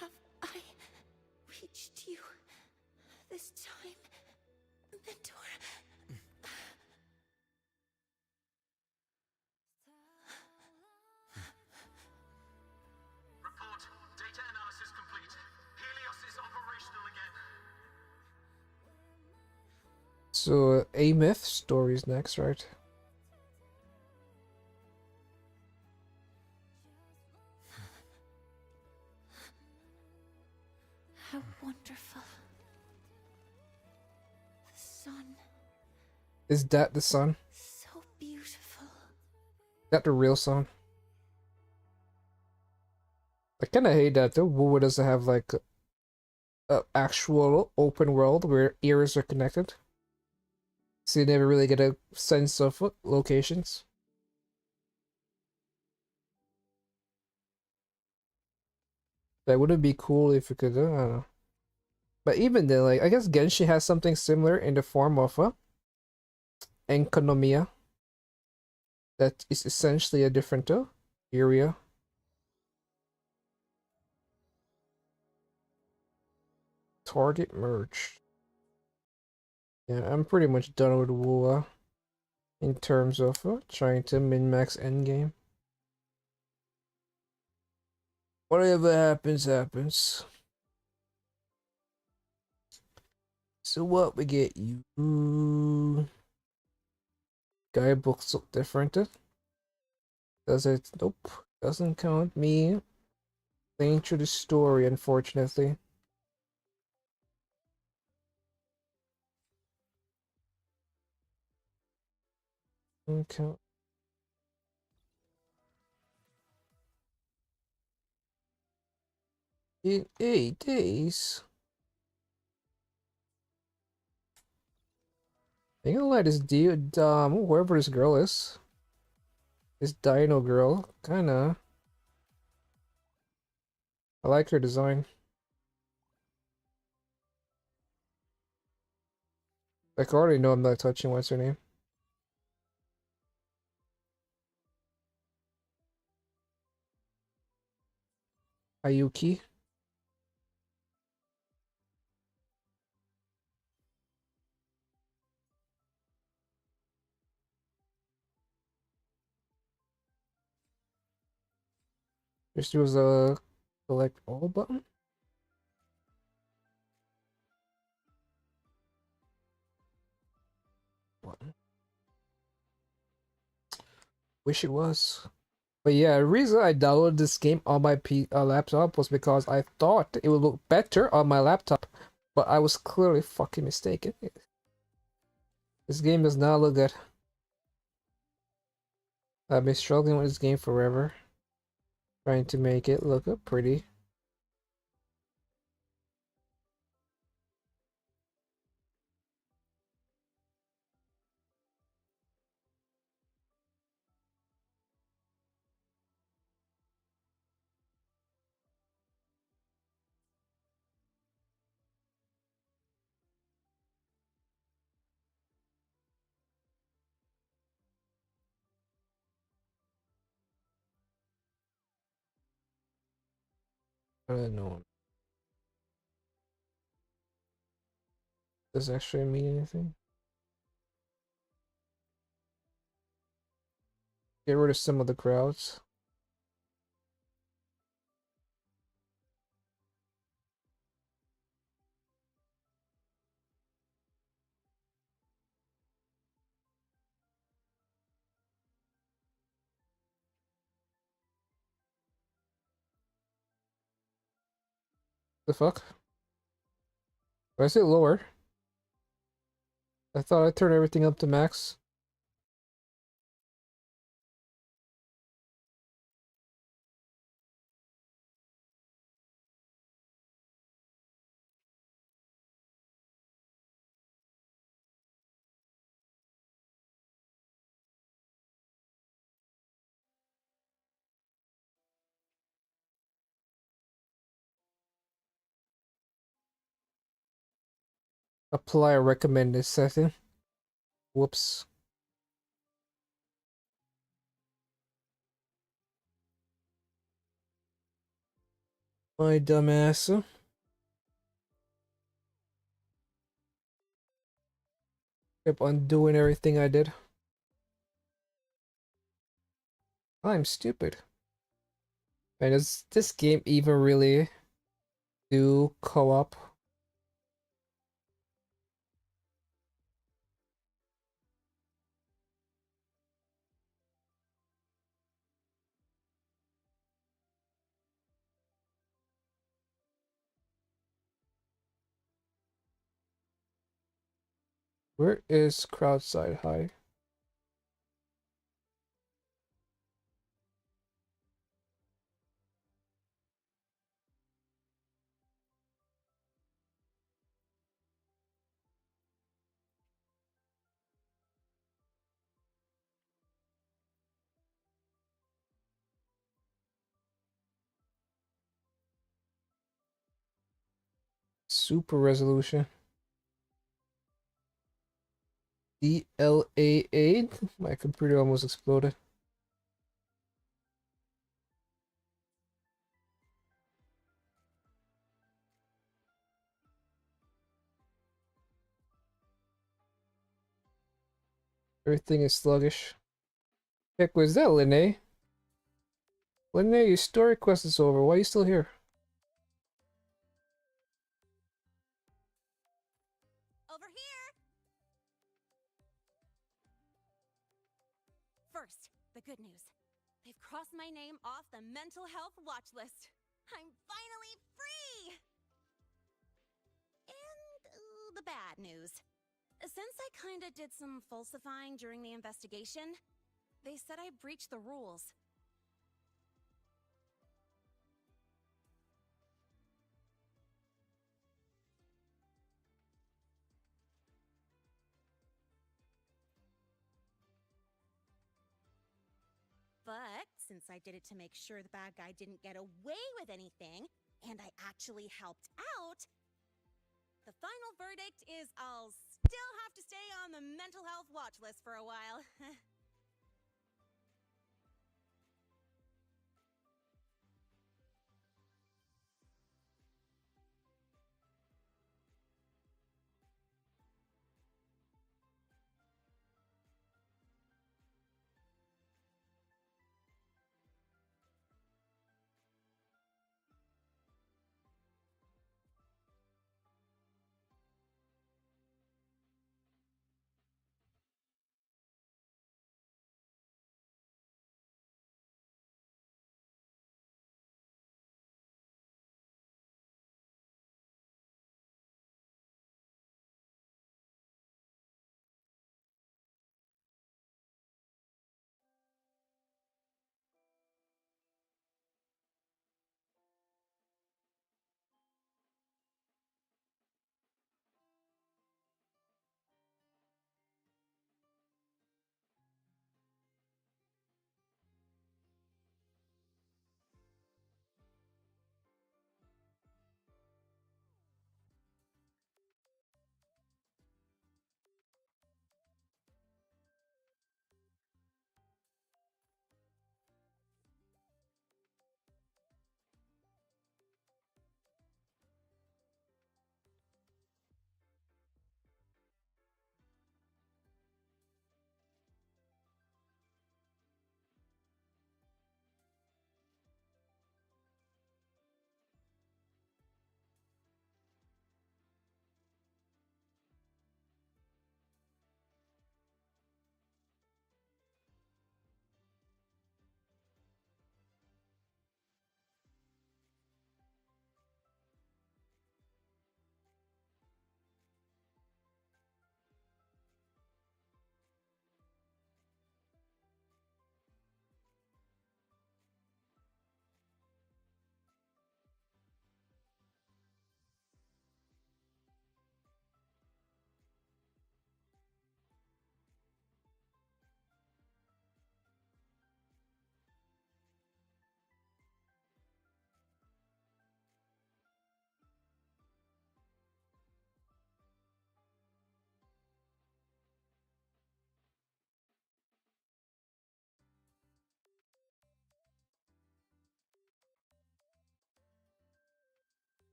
Have I reached you this time, Mentor? Report. Data analysis complete. Helios is operational again. So, A Myth stories next, right? How wonderful. The sun. Is that the sun? So beautiful. Is that the real sun? I kind of hate that though. WoW doesn't have like a actual open world where eras are connected, so you never really get a sense of locations. That would be cool if you could. I don't know. But even then, like I guess Genshin has something similar in the form of a Enkonomiya that is essentially a different area. Target merge. Yeah, I'm pretty much done with WoW in terms of trying to min-max endgame. Whatever happens, happens. So what we get you? Guidebooks look different. Does it? Nope. Doesn't count me playing through the story, unfortunately. Okay. In 8 days. I'm gonna let this dude, whoever this girl is. This Dino girl, kinda. I like her design. Like, I already know I'm not touching what's her name. Ayuki. This was a select all button. Button. Wish it was. But yeah, the reason I downloaded this game on my laptop was because I thought it would look better on my laptop, but I was clearly fucking mistaken. This game does not look good. I've been struggling with this game forever, trying to make it look pretty. I don't know. Does it actually mean anything? Get rid of some of the crowds. The fuck? Why is it lower? I thought I turned everything up to max. Apply a recommended setting. Whoops. My dumbass. Kept on doing everything I did. I'm stupid. And does this game even really do co-op? Where is Crowdside High? Super resolution. DLA8? My computer almost exploded. Everything is sluggish. Heck, was that Linnae? Linnae, your story quest is over. Why are you still here? Over here! First, the good news. They've crossed my name off the mental health watch list. I'm finally free! And the bad news. Since I kinda did some falsifying during the investigation, they said I breached the rules. But since I did it to make sure the bad guy didn't get away with anything, and I actually helped out, the final verdict is I'll still have to stay on the mental health watch list for a while.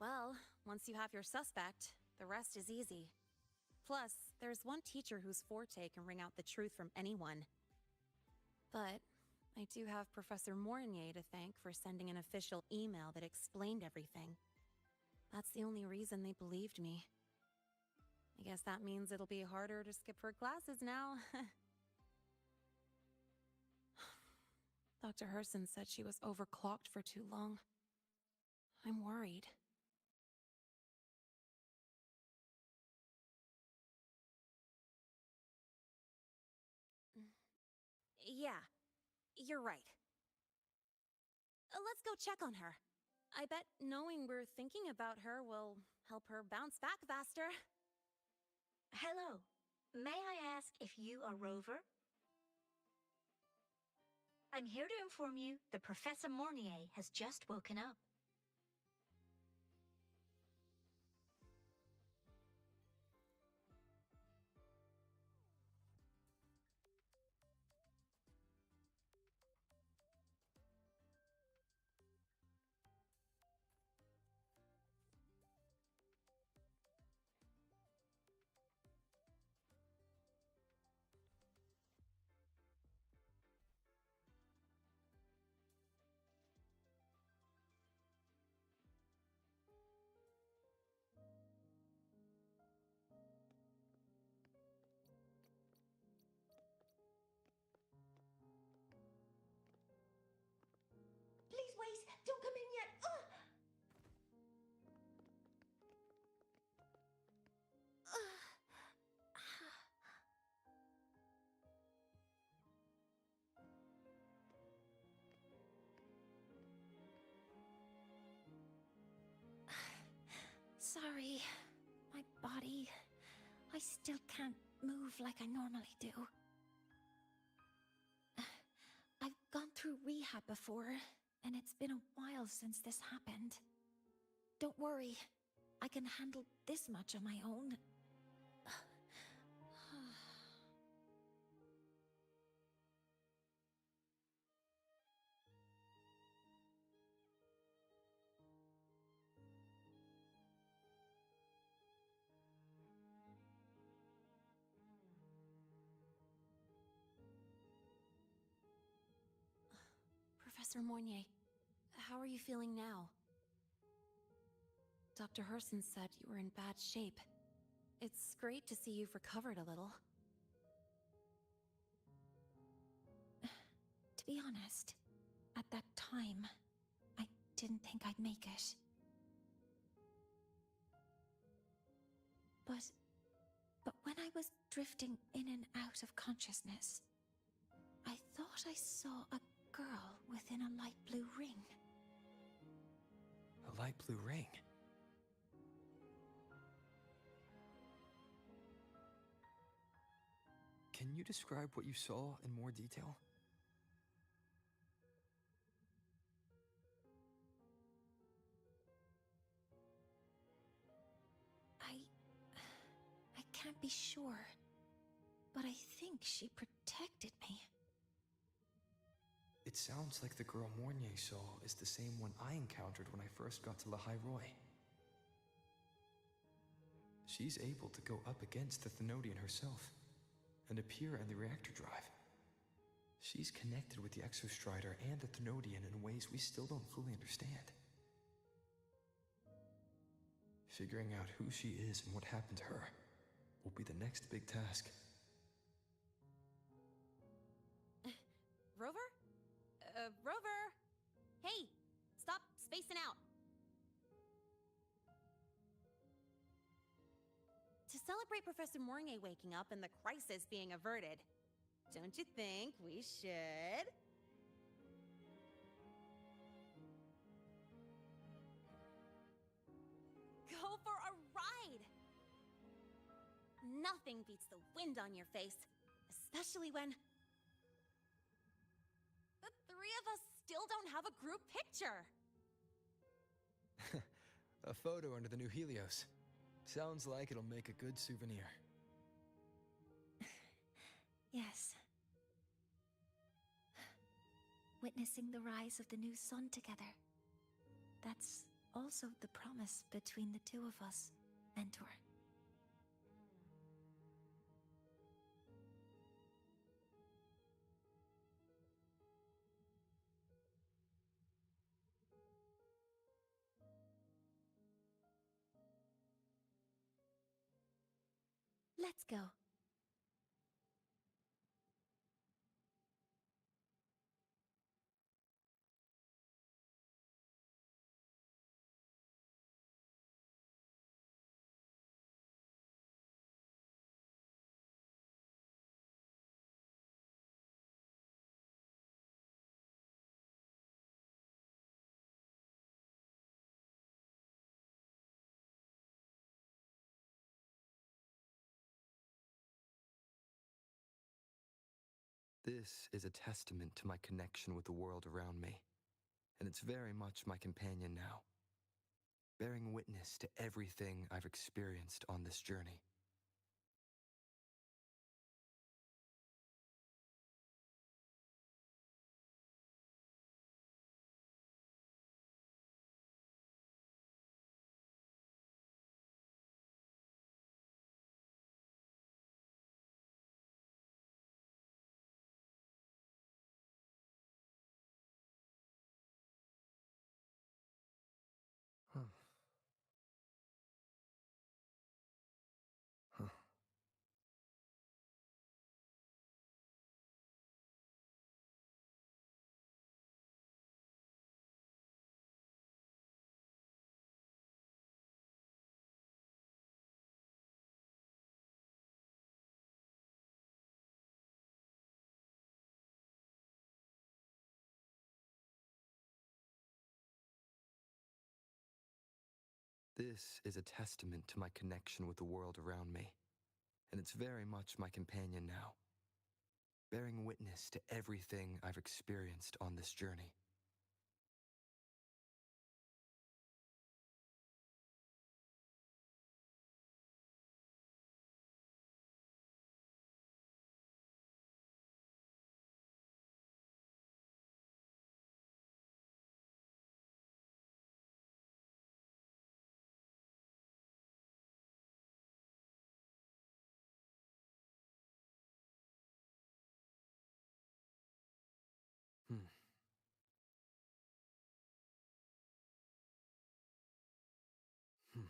Well, once you have your suspect, the rest is easy. Plus, there's one teacher whose forte can wring out the truth from anyone. But I do have Professor Mornier to thank for sending an official email that explained everything. That's the only reason they believed me. I guess that means it'll be harder to skip her classes now. Dr. Herson said she was overclocked for too long. I'm worried. Yeah, you're right. Let's go check on her. I bet knowing we're thinking about her will help her bounce back faster. Hello. May I ask if you are Rover? I'm here to inform you that Professor Mornier has just woken up. Please wait! Don't come in yet! Sorry. My body. I still can't move like I normally do. I've gone through rehab before, and it's been a while since this happened. Don't worry. I can handle this much on my own. Professor Mornier, how are you feeling now? Dr. Herson said you were in bad shape. It's great to see you've recovered a little. To be honest, at that time, I didn't think I'd make it. But when I was drifting in and out of consciousness, I thought I saw a girl within a light blue ring. A light blue ring? Can you describe what you saw in more detail? I can't be sure, but I think she protected me. It sounds like the girl Mornier saw is the same one I encountered when I first got to Lahairoi. She's able to go up against the Thenodian herself and appear in the reactor drive. She's connected with the Exostrider and the Thenodian in ways we still don't fully understand. Figuring out who she is and what happened to her will be the next big task. Rover? Rover! Hey! Stop spacing out! To celebrate Professor Mornier waking up and the crisis being averted, don't you think we should? Go for a ride! Nothing beats the wind on your face, especially when the three of us still don't have a group picture. A photo under the new Helios. Sounds like it'll make a good souvenir. Yes. Witnessing the rise of the new sun together. That's also the promise between the two of us, Mentor. Let's go. This is a testament to my connection with the world around me, and it's very much my companion now, bearing witness to everything I've experienced on this journey. Huh. Huh. This is a testament to my connection with the world around me, and it's very much my companion now, bearing witness to everything I've experienced on this journey. Hmm. Hmm.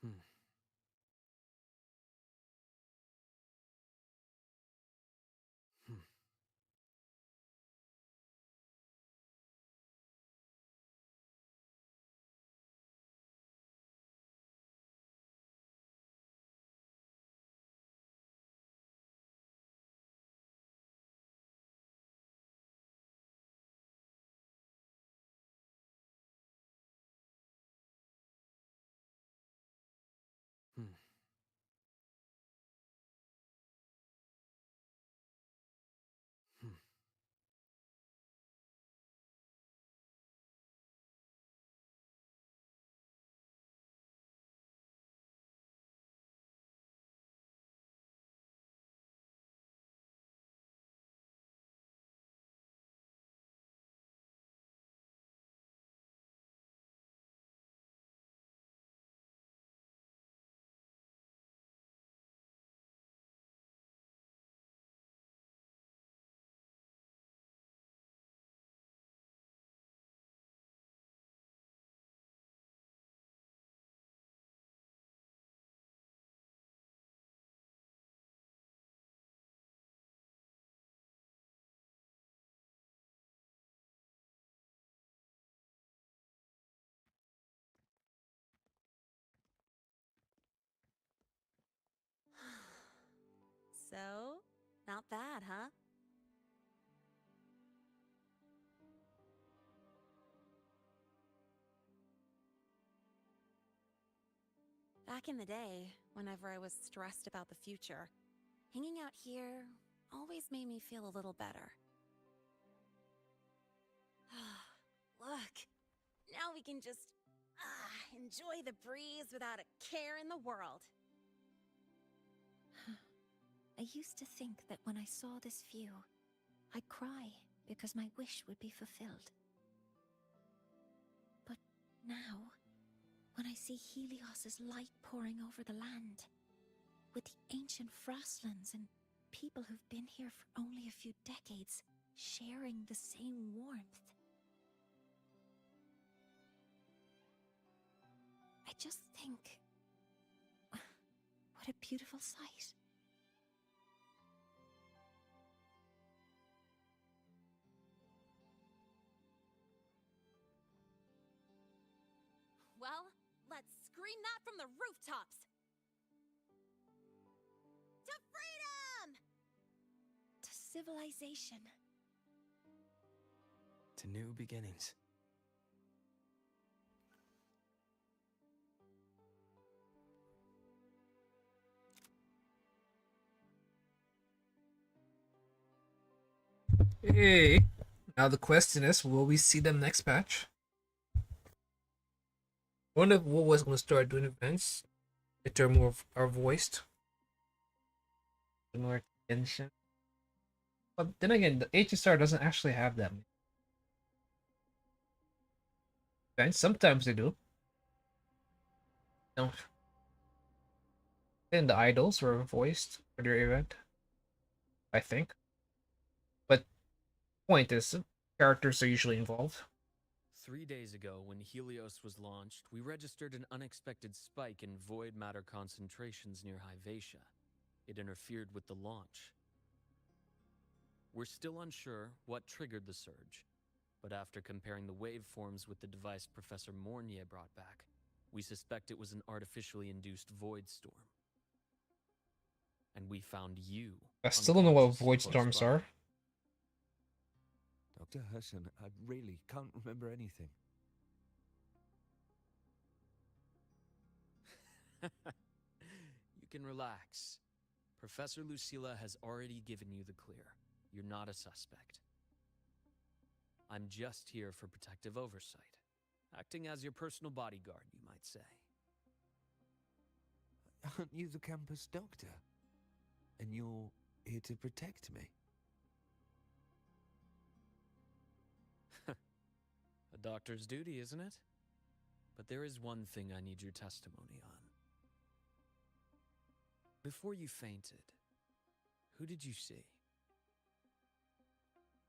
Hmm. Hmm. Hmm. Hmm. So, not bad, huh? Back in the day, whenever I was stressed about the future, hanging out here always made me feel a little better. Look, now we can just enjoy the breeze without a care in the world. I used to think that when I saw this view, I'd cry because my wish would be fulfilled. But now, when I see Helios's light pouring over the land, with the ancient frostlands and people who've been here for only a few decades sharing the same warmth, I just think, what a beautiful sight. Well, let's scream that from the rooftops! To freedom! To civilization. To new beginnings. Hey, now the question is, will we see them next patch? I wonder if what was going to start doing events if they're more are voiced. More attention. But then again, the HSR doesn't actually have them. Events, sometimes they do. No. Then the idols were voiced for their event, I think. But point is, characters are usually involved. 3 days ago, when Helios was launched, we registered an unexpected spike in void matter concentrations near Hyvatia. It interfered with the launch. We're still unsure what triggered the surge, but after comparing the waveforms with the device Professor Mornier brought back, we suspect it was an artificially induced void storm. And we found you. I still don't know what void close storms by. are. Dr. Herson, I really can't remember anything. You can relax. Professor Lucilla has already given you the clear. You're not a suspect. I'm just here for protective oversight. Acting as your personal bodyguard, you might say. Aren't you the campus doctor? And you're here to protect me? A doctor's duty, isn't it? But there is one thing I need your testimony on. Before you fainted, who did you see?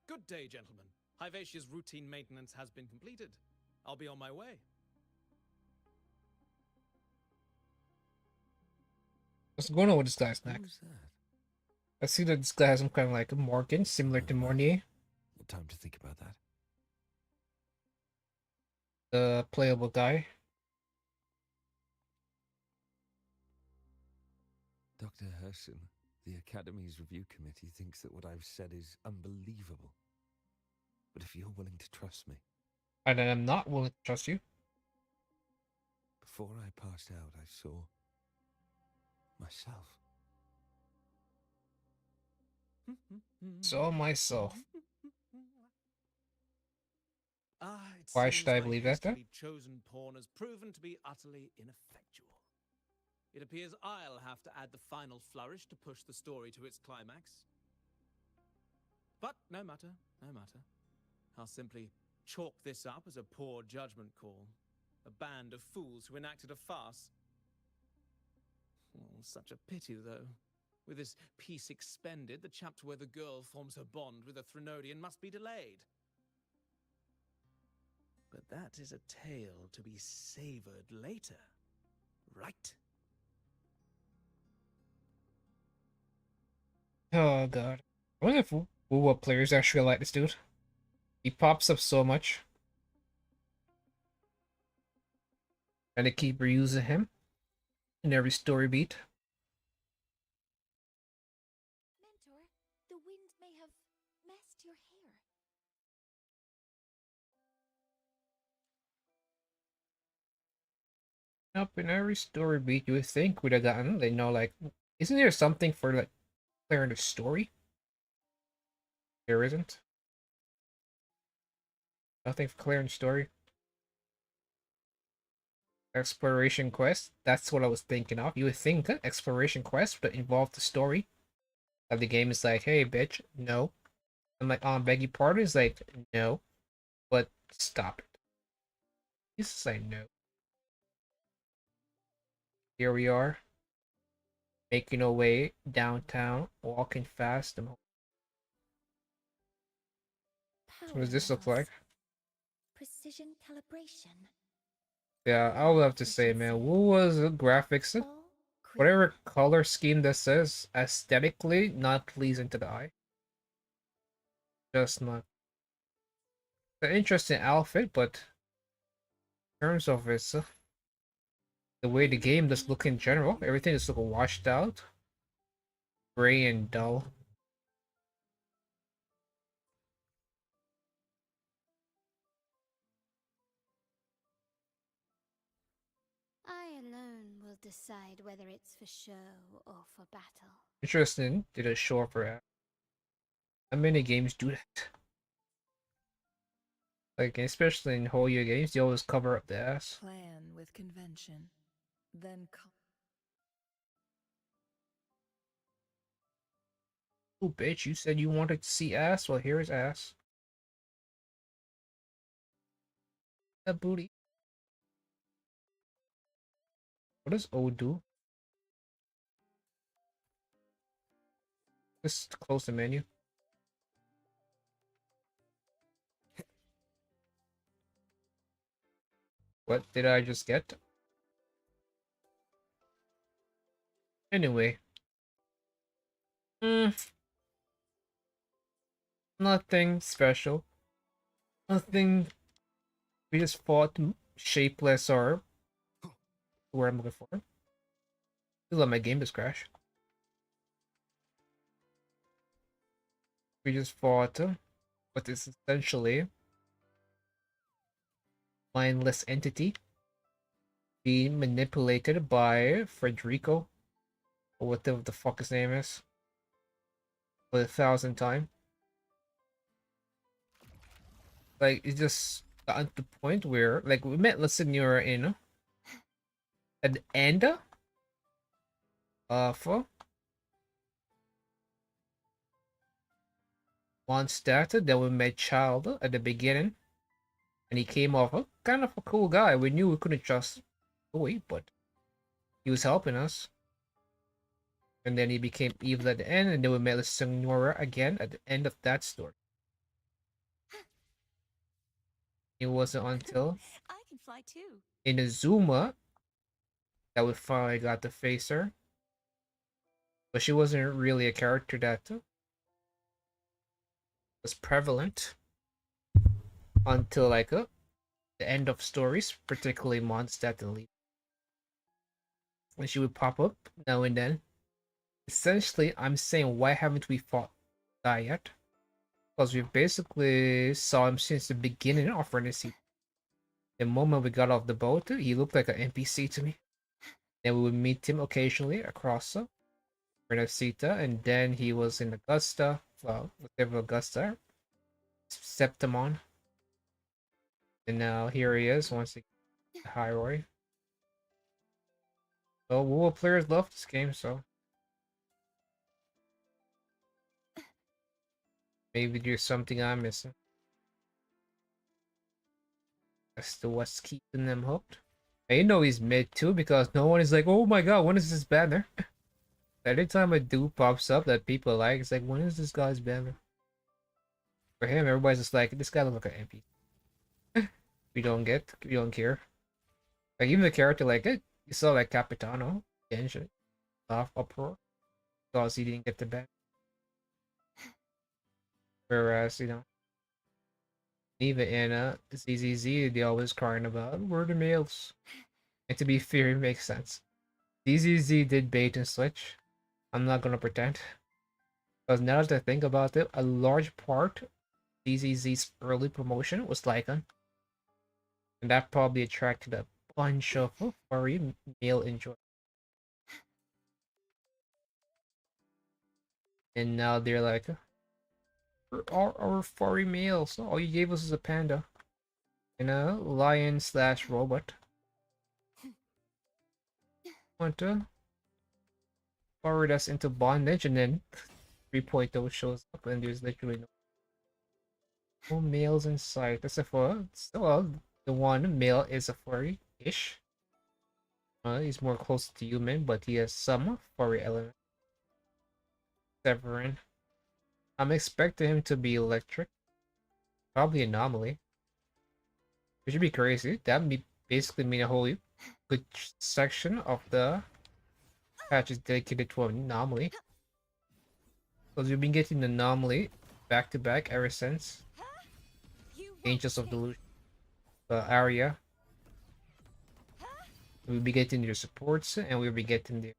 Good day, gentlemen. Hyvatia's routine maintenance has been completed. I'll be on my way. What's going on with this guy's neck? Who's that? I see that this guy has some kind of like a Morgan, similar to Mornier. No time to think about that. The playable guy. Dr. Herson, the Academy's review committee thinks that what I've said is unbelievable. But if you're willing to trust me... And I'm not willing to trust you. Before I passed out, I saw... myself. Saw myself. It Why seems should I my believe that, then? hastily chosen pawn has proven to be utterly ineffectual. It appears I'll have to add the final flourish to push the story to its climax. But no matter, no matter. I'll simply chalk this up as a poor judgment call. A band of fools who enacted a farce. Oh, such a pity, though. With this piece expended, the chapter where the girl forms her bond with a Threnodian must be delayed. But that is a tale to be savored later, right? Oh god. I wonder if what players actually like this dude. He pops up so much. And they keep reusing him in every story beat. Mentor, the wind may have messed your hair. Up in every story beat, you would think we'd have gotten, they know, like, isn't there something for, like, clearing the story? There isn't. Nothing for clearing the story. Exploration quest, that's what I was thinking of. You would think that exploration quest would involve the story. That the game is like, hey, bitch, no. I'm like, beg your pardon? It's like, no. But stop it. You say no. Here we are. Making our way downtown, walking fast. What does this look like? Precision calibration. Yeah, I would have to say, man, what was the graphics? Whatever color scheme this is, aesthetically, not pleasing to the eye. Just not. An interesting outfit, but in terms of its the way the game does look in general, everything is looking washed out, gray and dull. I alone will decide whether it's for show or for battle. Interesting, did a show for that. How many games do that? Like, especially in Hoyo games, they always cover up the ass. Plan with convention, then Oh, bitch, you said you wanted to see ass? Well, here's ass. That booty. What does O do? Just close the menu. What did I just get? Anyway. Nothing special. Nothing. We just fought shapeless or where I'm looking for. I let my game just crash. We just fought what is essentially mindless entity being manipulated by Federico, or whatever the fuck his name is, for the 1,000th time. Like, it just got to the point where, like, we met Listenura in at the end of Mondstadt. Then we met Child at the beginning, and he came off a kind of a cool guy. We knew we couldn't trust Louis, but he was helping us. And then he became evil at the end, and then we met Listenura again at the end of that story. It wasn't until I can fly too. In Azuma that we finally got to face her. But she wasn't really a character that was prevalent until like the end of stories, particularly Mondstadt and Lee. When she would pop up now and then. Essentially, I'm saying, why haven't we fought that yet? Because we basically saw him since the beginning of Renaissance. The moment we got off the boat, he looked like an NPC to me. Then we would meet him occasionally across Renacita, and then he was in Augusta, well, whatever Augusta, Septimon. And now here he is once again, Hyrule. Well, WoW players love this game, so maybe there's something I'm missing as to what's keeping them hooked. I know he's mid too, because no one is like, oh my god, when is this banner? Every time a dude pops up that people like, it's like, when is this guy's banner? For him, everybody's just like, this guy looks like an MP. we don't care. Like, even the character, like, you saw like Capitano, Genshin, off uproar, because he didn't get the ban. Whereas, you know, Neva and ZZZ, they always crying about, we're the males. And to be fair, it makes sense. ZZZ did bait and switch. I'm not gonna pretend. Because now that I think about it, a large part of ZZZ's early promotion was Lycan. And that probably attracted a bunch of furry male enjoy. And now they're like, our furry males. All you gave us is a panda. And a lion slash robot. Want to forward us into bondage, and then 3.0 shows up, and there's literally no males in sight. Except for, well, the one male is a furry-ish. He's more close to human, but he has some furry element. Severin. I'm expecting him to be electric. Probably anomaly. Which would be crazy. That would basically mean a whole good section of the patch is dedicated to an anomaly. Because we've been getting anomaly back to back ever since Angels of Delusion area. We'll be getting their supports, and we'll be getting the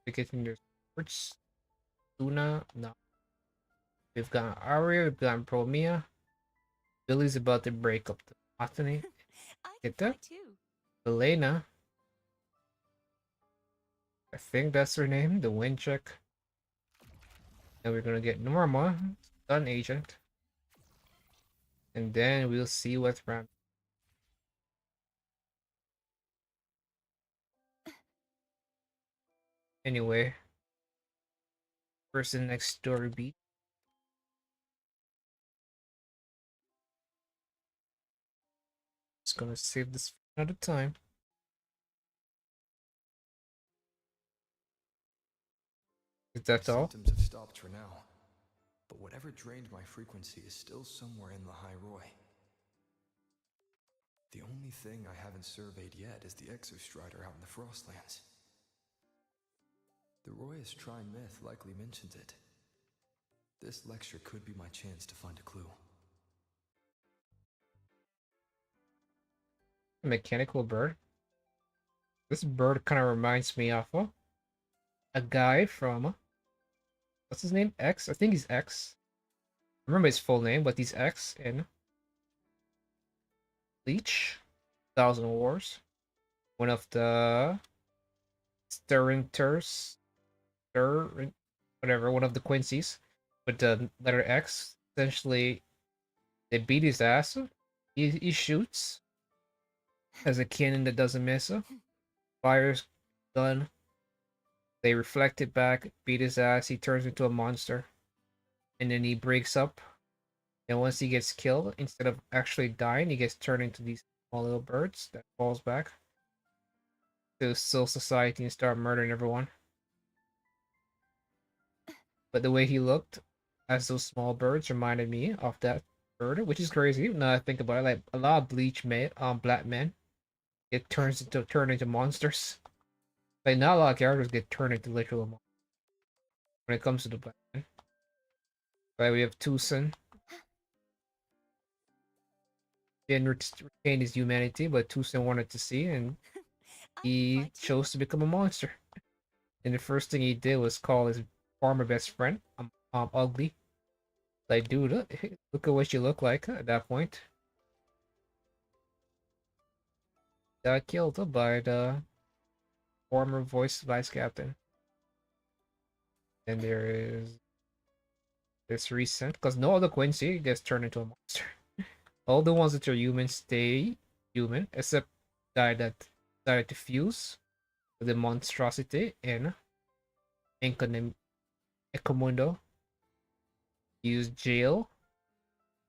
supports. Luna, no. We've got Aria, we've got Promia. Billy's about to break up the Botany. Get that? Elena. I think that's her name, the wind check. And we're gonna get Norma, Stun Agent. And then we'll see what's around. Anyway. Person next story beat. Just gonna save this for another time. Is that My all? symptoms have stopped for now, but whatever drained my frequency is still somewhere in the High Roy. The only thing I haven't surveyed yet is the Exostrider out in the Frostlands. The Royus Trine myth likely mentions it. This lecture could be my chance to find a clue. Mechanical bird. This bird kind of reminds me of a guy from what's his name? X? I think he's X. I remember his full name, but he's X in Bleach, Thousand Wars. One of the Sterinters, whatever, one of the Quincy's with the letter X. Essentially, they beat his ass. He shoots as a cannon that doesn't miss. Fires gun. They reflect it back, beat his ass. He turns into a monster, and then he breaks up. And once he gets killed, instead of actually dying, he gets turned into these small little birds that falls back to Soul Society and start murdering everyone. But the way he looked as those small birds reminded me of that bird, which is crazy. Now I think about it, like a lot of Bleach black men turned into monsters. Like not a lot of characters get turned into literal monsters when it comes to the black men. Like we have Tucson. Didn't retain his humanity, but Tucson wanted to see, and he chose to become a monster. And the first thing he did was call his former best friend ugly. Like, dude, look at what you look like at that point. Got killed by the former voice vice captain. And there is this recent, because no other Quincy gets turned into a monster. All the ones that are human stay human, except guy that decided to fuse with the monstrosity in Ecomundo. Use jail,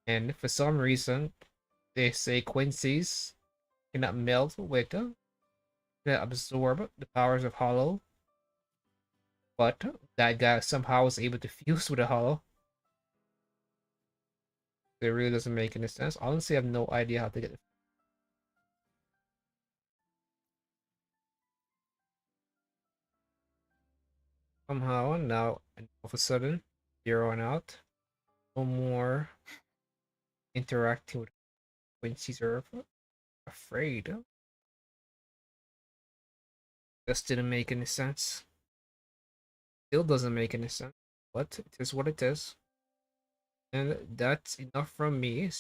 and for some reason, they say Quincy's cannot melt with cannot absorb the powers of Hollow. But that guy somehow was able to fuse with a Hollow. It really doesn't make any sense. Honestly, I have no idea how to get it. Somehow, now, all of a sudden, zeroing out. No more interacting with Quincy's or afraid. This didn't make any sense. Still doesn't make any sense. But it is what it is. And that's enough from me.